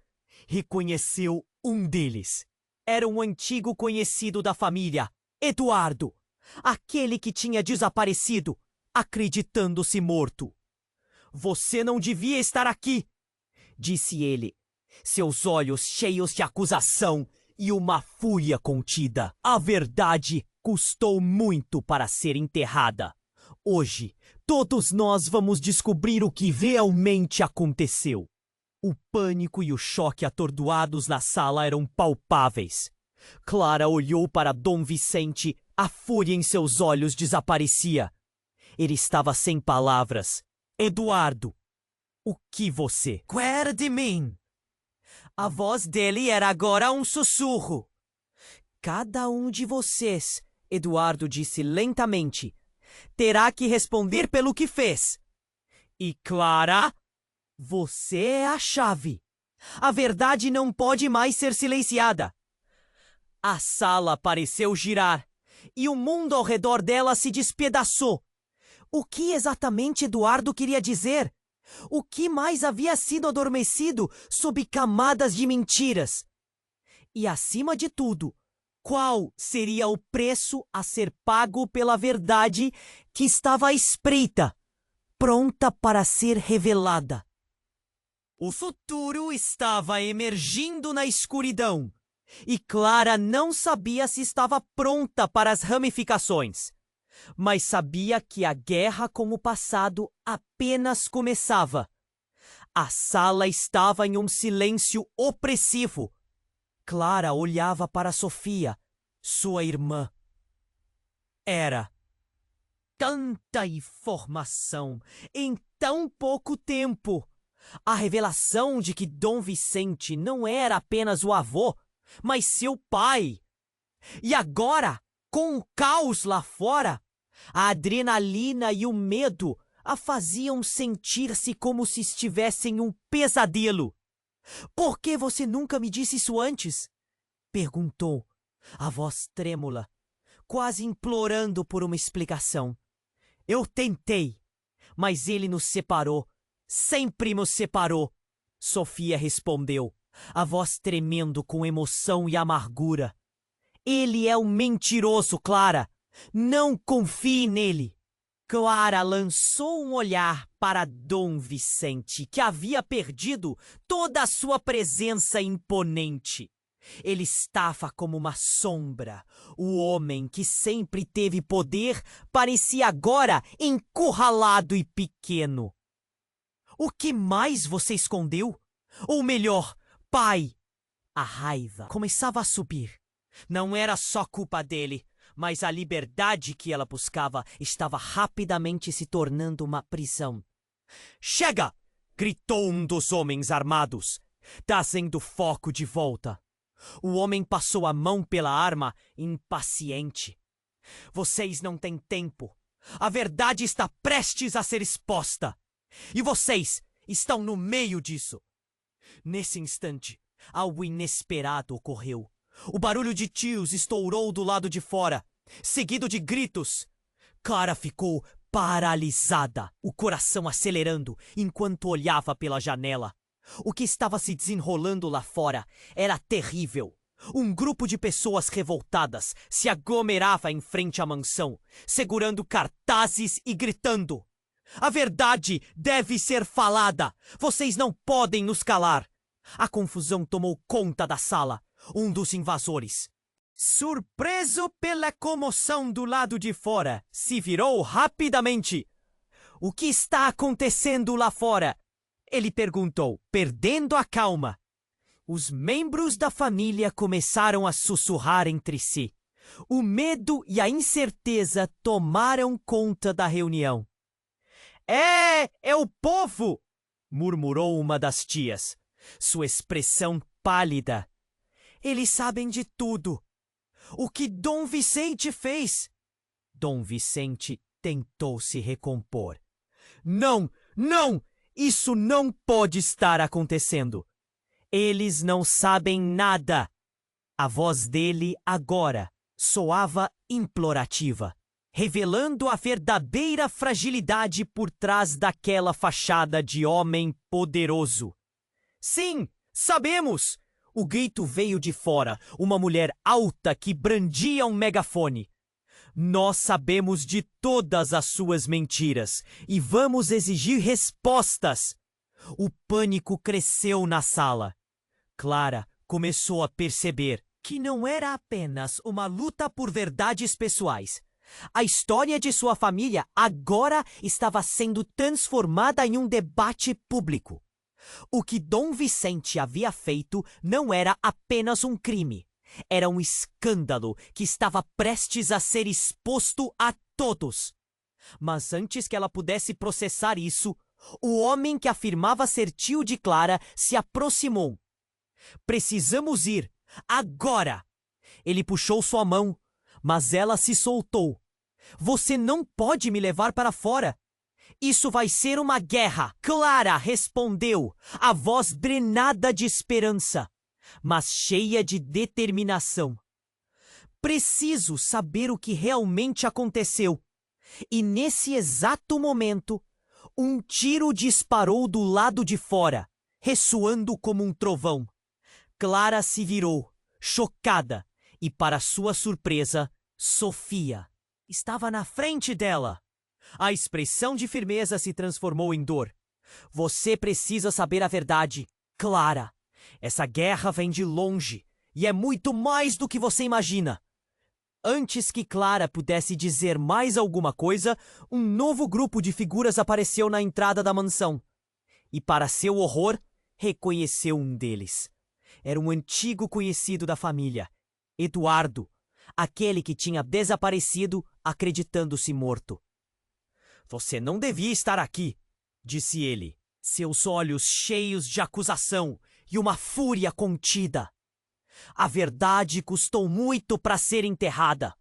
[SPEAKER 1] reconheceu um deles. Era um antigo conhecido da família, Eduardo, aquele que tinha desaparecido, acreditando-se morto. Você não devia estar aqui, disse ele, seus olhos cheios de acusação e uma fúria contida. A verdade custou muito para ser enterrada. Hoje, todos nós vamos descobrir o que realmente aconteceu. O pânico e o choque atordoados na sala eram palpáveis. Clara olhou para Dom Vicente, a fúria em seus olhos desaparecia. Ele estava sem palavras. Eduardo, o que você quer de mim? A voz dele era agora um sussurro. Cada um de vocês, Eduardo disse lentamente, terá que responder pelo que fez. E Clara, você é a chave. A verdade não pode mais ser silenciada. A sala pareceu girar e o mundo ao redor dela se despedaçou. O que exatamente Eduardo queria dizer? O que mais havia sido adormecido sob camadas de mentiras? E, acima de tudo, qual seria o preço a ser pago pela verdade que estava à espreita, pronta para ser revelada? O futuro estava emergindo na escuridão, e Clara não sabia se estava pronta para as ramificações. Mas sabia que a guerra com o passado apenas começava. A sala estava em um silêncio opressivo. Clara olhava para Sofia, sua irmã. Era tanta informação em tão pouco tempo. A revelação de que Dom Vicente não era apenas o avô, mas seu pai. E agora, com o caos lá fora, a adrenalina e o medo a faziam sentir-se como se estivesse em um pesadelo. Por que você nunca me disse isso antes? Perguntou, a voz trêmula, quase implorando por uma explicação. Eu tentei, mas ele nos separou, sempre nos separou, Sofia respondeu, a voz tremendo com emoção e amargura. Ele é um mentiroso, Clara. Não confie nele. Clara lançou um olhar para Dom Vicente, que havia perdido toda a sua presença imponente. Ele estava como uma sombra. O homem que sempre teve poder parecia agora encurralado e pequeno. O que mais você escondeu? Ou melhor, pai? A raiva começava a subir. Não era só culpa dele, mas a liberdade que ela buscava estava rapidamente se tornando uma prisão. Chega! Gritou um dos homens armados, trazendo foco de volta. O homem passou a mão pela arma, impaciente. Vocês não têm tempo. A verdade está prestes a ser exposta. E vocês estão no meio disso. Nesse instante, algo inesperado ocorreu. O barulho de tiros estourou do lado de fora, seguido de gritos. Clara ficou paralisada, o coração acelerando enquanto olhava pela janela. O que estava se desenrolando lá fora era terrível. Um grupo de pessoas revoltadas se aglomerava em frente à mansão, segurando cartazes e gritando: "A verdade deve ser falada! Vocês não podem nos calar!" A confusão tomou conta da sala. Um dos invasores, surpreso pela comoção do lado de fora, se virou rapidamente. "O que está acontecendo lá fora?" ele perguntou, perdendo a calma. Os membros da família começaram a sussurrar entre si. O medo e a incerteza tomaram conta da reunião. É o povo!" murmurou uma das tias, sua expressão pálida. "Eles sabem de tudo. O que Dom Vicente fez?" Dom Vicente tentou se recompor. Não! Isso não pode estar acontecendo. Eles não sabem nada." A voz dele agora soava implorativa, revelando a verdadeira fragilidade por trás daquela fachada de homem poderoso. "Sim, sabemos!" O grito veio de fora, uma mulher alta que brandia um megafone. "Nós sabemos de todas as suas mentiras e vamos exigir respostas." O pânico cresceu na sala. Clara começou a perceber que não era apenas uma luta por verdades pessoais. A história de sua família agora estava sendo transformada em um debate público. O que Dom Vicente havia feito não era apenas um crime. Era um escândalo que estava prestes a ser exposto a todos. Mas antes que ela pudesse processar isso, o homem que afirmava ser tio de Clara se aproximou. "Precisamos ir, agora!" Ele puxou sua mão, mas ela se soltou. "Você não pode me levar para fora. Isso vai ser uma guerra!" Clara respondeu, a voz drenada de esperança, mas cheia de determinação. "Preciso saber o que realmente aconteceu." E nesse exato momento, um tiro disparou do lado de fora, ressoando como um trovão. Clara se virou, chocada, e para sua surpresa, Sofia estava na frente dela. A expressão de firmeza se transformou em dor. "Você precisa saber a verdade, Clara. Essa guerra vem de longe e é muito mais do que você imagina." Antes que Clara pudesse dizer mais alguma coisa, um novo grupo de figuras apareceu na entrada da mansão. E, para seu horror, reconheceu um deles. Era um antigo conhecido da família, Eduardo, aquele que tinha desaparecido acreditando-se morto. "Você não devia estar aqui", disse ele, seus olhos cheios de acusação e uma fúria contida. "A verdade custou muito para ser enterrada.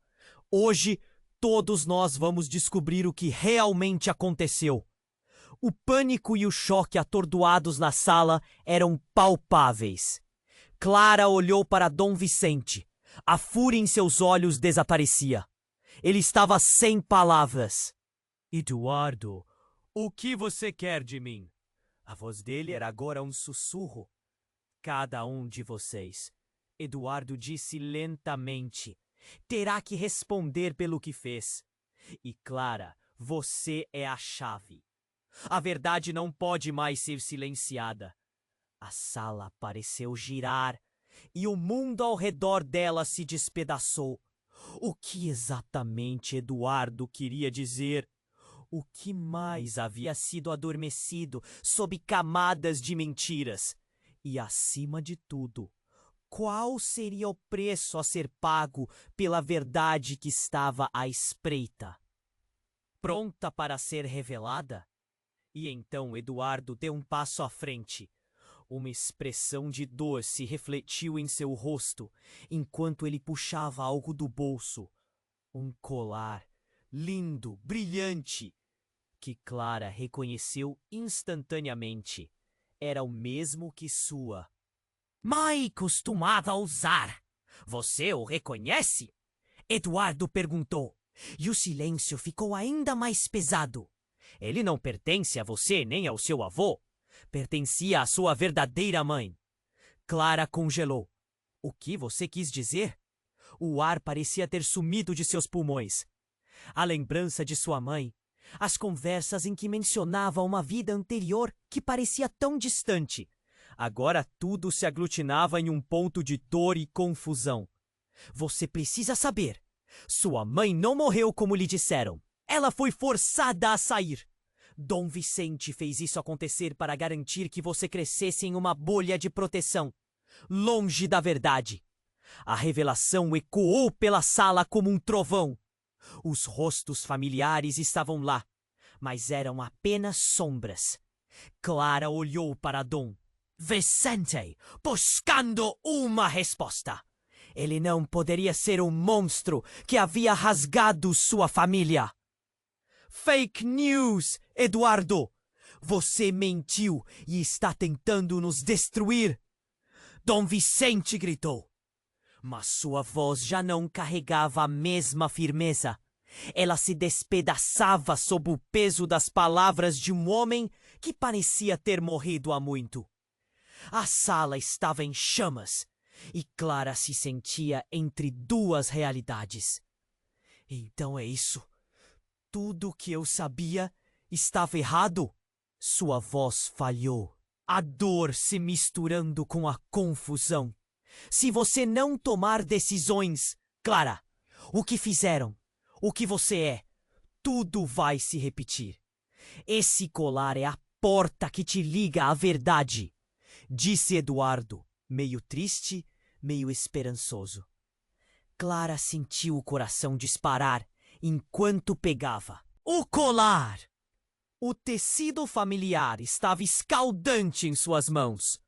[SPEAKER 1] Hoje, todos nós vamos descobrir o que realmente aconteceu." O pânico e o choque atordoados na sala eram palpáveis. Clara olhou para Dom Vicente. A fúria em seus olhos desaparecia. Ele estava sem palavras. "Eduardo, o que você quer de mim?" A voz dele era agora um sussurro. "Cada um de vocês", Eduardo disse lentamente, "terá que responder pelo que fez. E Clara, você é a chave. A verdade não pode mais ser silenciada." A sala pareceu girar e o mundo ao redor dela se despedaçou. O que exatamente Eduardo queria dizer? O que mais havia sido adormecido sob camadas de mentiras? E, acima de tudo, qual seria o preço a ser pago pela verdade que estava à espreita? Pronta para ser revelada? E então Eduardo deu um passo à frente. Uma expressão de dor se refletiu em seu rosto, enquanto ele puxava algo do bolso. Um colar, lindo, brilhante, que Clara reconheceu instantaneamente. Era o mesmo que sua mãe costumava usar. "Você o reconhece?" Eduardo perguntou, e o silêncio ficou ainda mais pesado. "Ele não pertence a você nem ao seu avô. Pertencia à sua verdadeira mãe." Clara congelou. O que você quis dizer? O ar parecia ter sumido de seus pulmões. A lembrança de sua mãe, as conversas em que mencionava uma vida anterior que parecia tão distante. Agora tudo se aglutinava em um ponto de dor e confusão. Você precisa saber. Sua mãe não morreu como lhe disseram. Ela foi forçada a sair. Dom Vicente fez isso acontecer para garantir que você crescesse em uma bolha de proteção, longe da verdade. A revelação ecoou pela sala como um trovão. Os rostos familiares estavam lá, mas eram apenas sombras. Clara olhou para Dom Vicente, buscando uma resposta. Ele não poderia ser o monstro que havia rasgado sua família. Fake news, Eduardo! Você mentiu e está tentando nos destruir! Dom Vicente gritou. Mas sua voz já não carregava a mesma firmeza. Ela se despedaçava sob o peso das palavras de um homem que parecia ter morrido há muito. A sala estava em chamas e Clara se sentia entre duas realidades. Então é isso. Tudo o que eu sabia estava errado. Sua voz falhou, a dor se misturando com a confusão. Se você não tomar decisões, Clara, o que fizeram, o que você é, tudo vai se repetir. Esse colar é a porta que te liga à verdade, disse Eduardo, meio triste, meio esperançoso. Clara sentiu o coração disparar enquanto pegava o colar. O tecido familiar estava escaldante em suas mãos.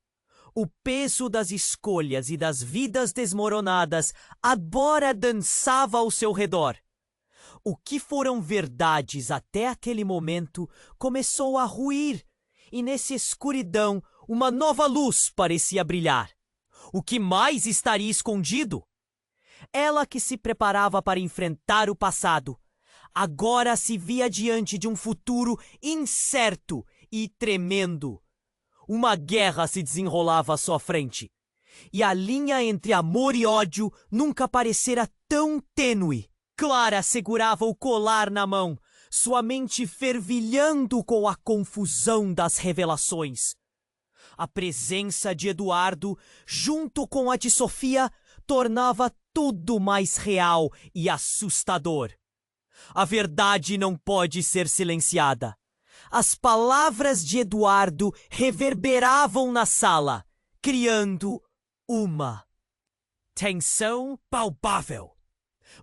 [SPEAKER 1] O peso das escolhas e das vidas desmoronadas agora dançava ao seu redor. O que foram verdades até aquele momento começou a ruir, e nessa escuridão uma nova luz parecia brilhar. O que mais estaria escondido? Ela que se preparava para enfrentar o passado, agora se via diante de um futuro incerto e tremendo. Uma guerra se desenrolava à sua frente, e a linha entre amor e ódio nunca parecera tão tênue. Clara segurava o colar na mão, sua mente fervilhando com a confusão das revelações. A presença de Eduardo, junto com a de Sofia, tornava tudo mais real e assustador. A verdade não pode ser silenciada. As palavras de Eduardo reverberavam na sala, criando uma tensão palpável.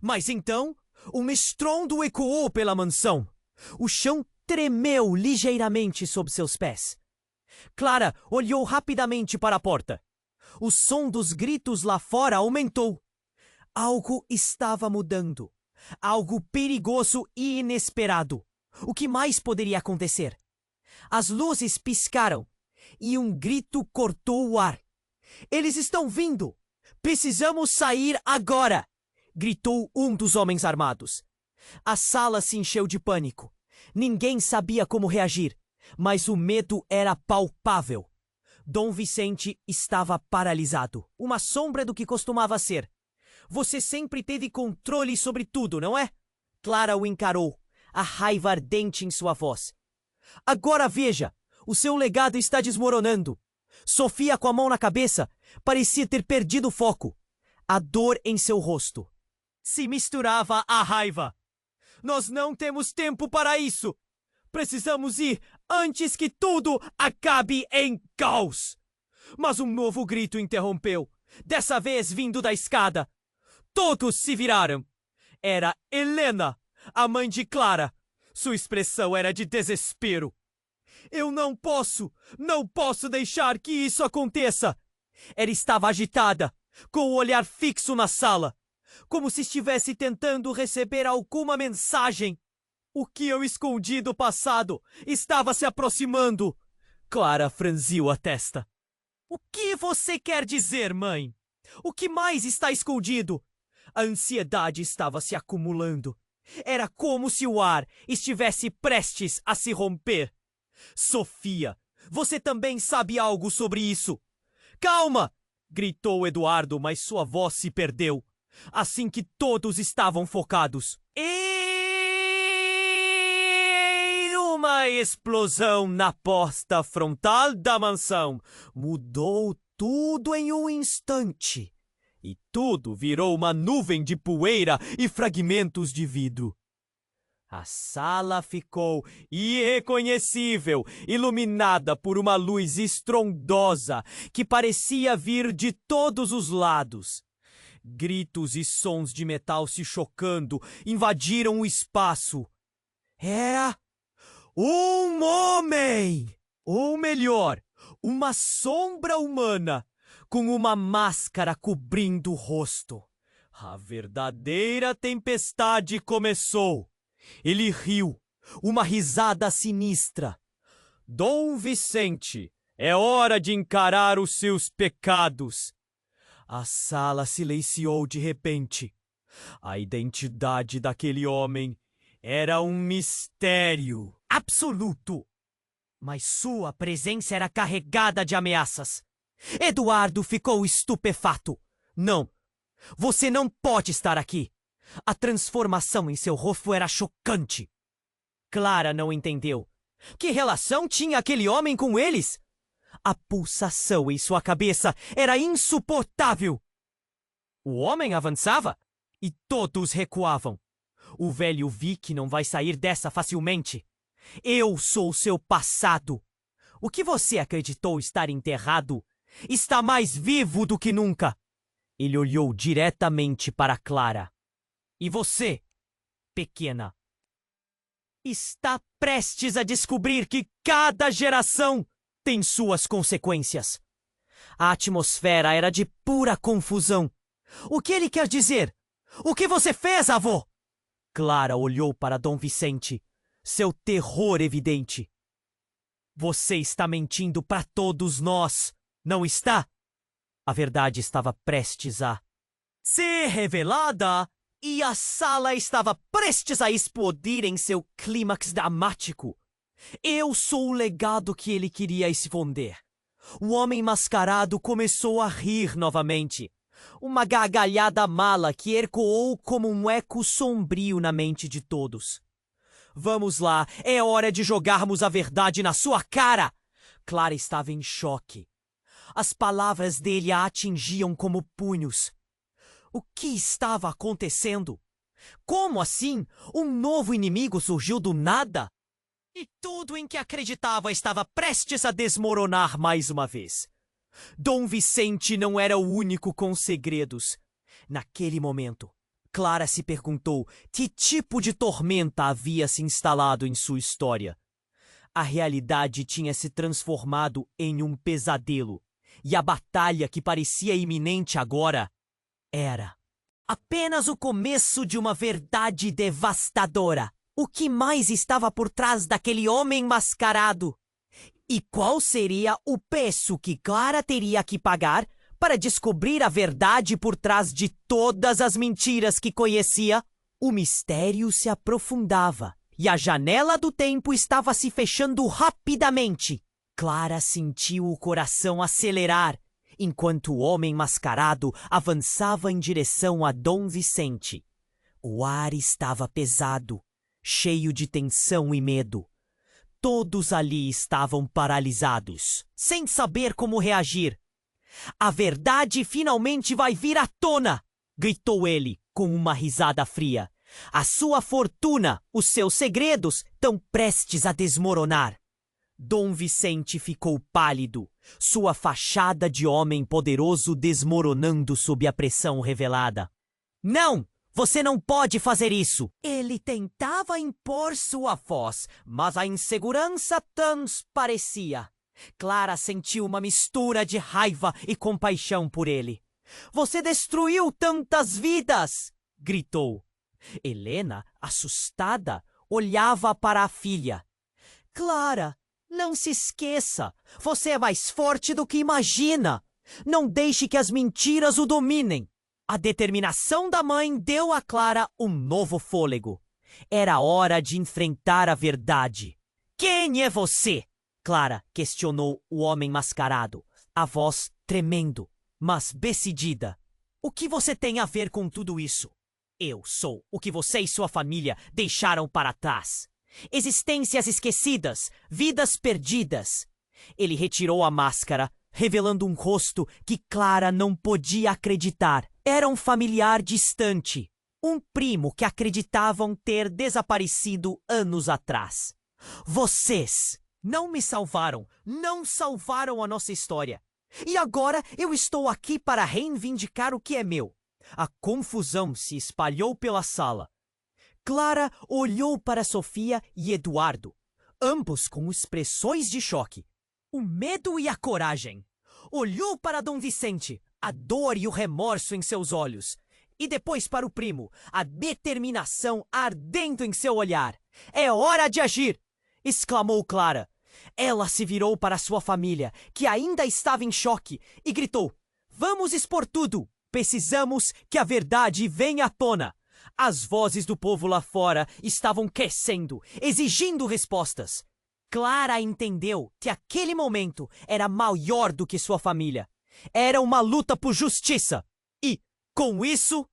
[SPEAKER 1] Mas então, um estrondo ecoou pela mansão. O chão tremeu ligeiramente sob seus pés. Clara olhou rapidamente para a porta. O som dos gritos lá fora aumentou. Algo estava mudando. Algo perigoso e inesperado. O que mais poderia acontecer? As luzes piscaram e um grito cortou o ar. Eles estão vindo! Precisamos sair agora! Gritou um dos homens armados. A sala se encheu de pânico. Ninguém sabia como reagir, mas o medo era palpável. Dom Vicente estava paralisado, uma sombra do que costumava ser. Você sempre teve controle sobre tudo, não é? Clara o encarou, a raiva ardente em sua voz. Agora veja, o seu legado está desmoronando. Sofia, com a mão na cabeça, parecia ter perdido o foco. A dor em seu rosto se misturava à raiva. Nós não temos tempo para isso. Precisamos ir antes que tudo acabe em caos. Mas um novo grito interrompeu, dessa vez vindo da escada. Todos se viraram. Era Helena, a mãe de Clara. Sua expressão era de desespero. Eu não posso deixar que isso aconteça. Ela estava agitada, com o olhar fixo na sala, como se estivesse tentando receber alguma mensagem. O que eu escondi do passado estava se aproximando. Clara franziu a testa. O que você quer dizer, mãe? O que mais está escondido? A ansiedade estava se acumulando. Era como se o ar estivesse prestes a se romper. Sofia, você também sabe algo sobre isso. Calma! gritou Eduardo, mas sua voz se perdeu, assim que todos estavam focados. E uma explosão na porta frontal da mansão mudou tudo em um instante. E tudo virou uma nuvem de poeira e fragmentos de vidro. A sala ficou irreconhecível, iluminada por uma luz estrondosa que parecia vir de todos os lados. Gritos e sons de metal se chocando invadiram o espaço. Era um homem! Ou melhor, uma sombra humana, com uma máscara cobrindo o rosto. A verdadeira tempestade começou. Ele riu, uma risada sinistra. Dom Vicente, é hora de encarar os seus pecados. A sala silenciou de repente. A identidade daquele homem era um mistério absoluto. Mas sua presença era carregada de ameaças. Eduardo ficou estupefato. Não, você não pode estar aqui. A transformação em seu rosto era chocante. Clara não entendeu. Que relação tinha aquele homem com eles? A pulsação em sua cabeça era insuportável. O homem avançava e todos recuavam. O velho Vic não vai sair dessa facilmente. Eu sou seu passado. O que você acreditou estar enterrado está mais vivo do que nunca. Ele olhou diretamente para Clara. E você, pequena, está prestes a descobrir que cada geração tem suas consequências. A atmosfera era de pura confusão. O que ele quer dizer? O que você fez, avô? Clara olhou para Dom Vicente, seu terror evidente. Você está mentindo para todos nós, não está? A verdade estava prestes a ser revelada. E a sala estava prestes a explodir em seu clímax dramático. Eu sou o legado que ele queria esconder. O homem mascarado começou a rir novamente. Uma gargalhada mala que ecoou como um eco sombrio na mente de todos. Vamos lá, é hora de jogarmos a verdade na sua cara! Clara estava em choque. As palavras dele a atingiam como punhos. O que estava acontecendo? Como assim? Um novo inimigo surgiu do nada? E tudo em que acreditava estava prestes a desmoronar mais uma vez. Dom Vicente não era o único com segredos. Naquele momento, Clara se perguntou que tipo de tormenta havia se instalado em sua história. A realidade tinha se transformado em um pesadelo, e a batalha que parecia iminente agora era apenas o começo de uma verdade devastadora. O que mais estava por trás daquele homem mascarado? E qual seria o preço que Clara teria que pagar para descobrir a verdade por trás de todas as mentiras que conhecia? O mistério se aprofundava e a janela do tempo estava se fechando rapidamente. Clara sentiu o coração acelerar enquanto o homem mascarado avançava em direção a Dom Vicente. O ar estava pesado, cheio de tensão e medo. Todos ali estavam paralisados, sem saber como reagir. A verdade finalmente vai vir à tona! Gritou ele, com uma risada fria. A sua fortuna, os seus segredos, estão prestes a desmoronar. Dom Vicente ficou pálido, sua fachada de homem poderoso desmoronando sob a pressão revelada. Não! Você não pode fazer isso! Ele tentava impor sua voz, mas a insegurança transparecia. Clara sentiu uma mistura de raiva e compaixão por ele. Você destruiu tantas vidas! Gritou. Helena, assustada, olhava para a filha. Clara, não se esqueça, você é mais forte do que imagina. Não deixe que as mentiras o dominem. A determinação da mãe deu a Clara um novo fôlego. Era hora de enfrentar a verdade. Quem é você? Clara questionou o homem mascarado, a voz tremendo. mas decidida. O que você tem a ver com tudo isso? Eu sou o que você e sua família deixaram para trás. Existências esquecidas, vidas perdidas. Ele retirou a máscara, revelando um rosto que Clara não podia acreditar. Era um familiar distante, um primo que acreditavam ter desaparecido anos atrás. Vocês não me salvaram, não salvaram a nossa história. E agora eu estou aqui para reivindicar o que é meu. A confusão se espalhou pela sala. Clara olhou para Sofia e Eduardo, ambos com expressões de choque. O medo e a coragem. Olhou para Dom Vicente, a dor e o remorso em seus olhos. E depois para o primo, a determinação ardendo em seu olhar. É hora de agir! Exclamou Clara. Ela se virou para sua família, que ainda estava em choque, e gritou: Vamos expor tudo! Precisamos que a verdade venha à tona! As vozes do povo lá fora estavam crescendo, exigindo respostas. Clara entendeu que aquele momento era maior do que sua família. Era uma luta por justiça. E, com isso,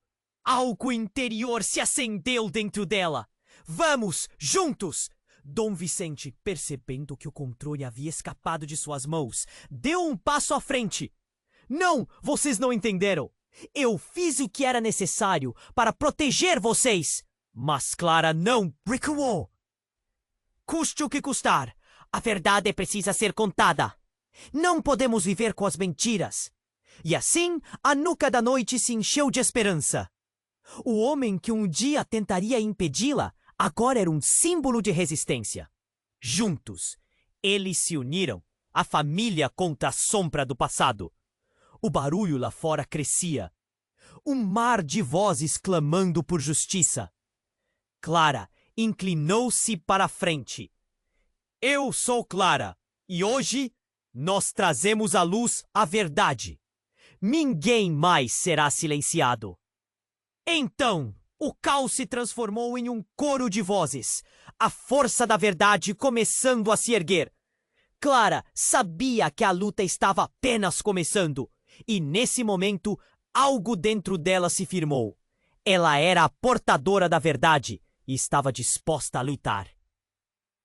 [SPEAKER 1] algo interior se acendeu dentro dela. Vamos, juntos! Dom Vicente, percebendo que o controle havia escapado de suas mãos, deu um passo à frente. Não, vocês não entenderam. Eu fiz o que era necessário para proteger vocês. Mas Clara não recuou. Custe o que custar, a verdade precisa ser contada. Não podemos viver com as mentiras. E assim, a nuca da noite se encheu de esperança. O homem que um dia tentaria impedi-la agora era um símbolo de resistência. Juntos, eles se uniram, a família contra a sombra do passado. O barulho lá fora crescia. Um mar de vozes clamando por justiça. Clara inclinou-se para a frente. Eu sou Clara, e hoje nós trazemos à luz a verdade. Ninguém mais será silenciado. Então, o caos se transformou em um coro de vozes, a força da verdade começando a se erguer. Clara sabia que a luta estava apenas começando, e nesse momento, algo dentro dela se firmou. Ela era a portadora da verdade e estava disposta a lutar.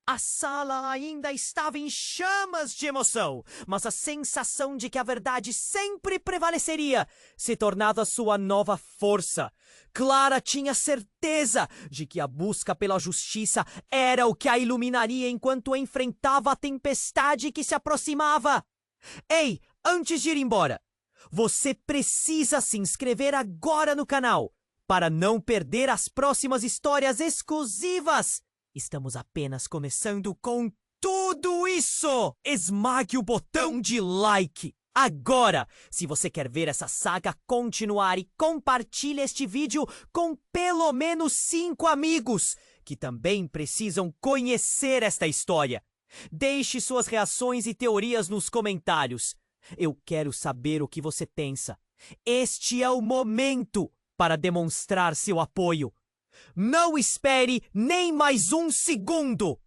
[SPEAKER 1] A sala ainda estava em chamas de emoção, mas a sensação de que a verdade sempre prevaleceria se tornava sua nova força. Clara tinha certeza de que a busca pela justiça era o que a iluminaria enquanto enfrentava a tempestade que se aproximava. Ei, antes de ir embora, você precisa se inscrever agora no canal para não perder as próximas histórias exclusivas. Estamos apenas começando com tudo isso! Esmague o botão de like agora, se você quer ver essa saga continuar, e compartilhe este vídeo com pelo menos 5 amigos que também precisam conhecer esta história. Deixe suas reações e teorias nos comentários. Eu quero saber o que você pensa. Este é o momento para demonstrar seu apoio. Não espere nem mais um segundo!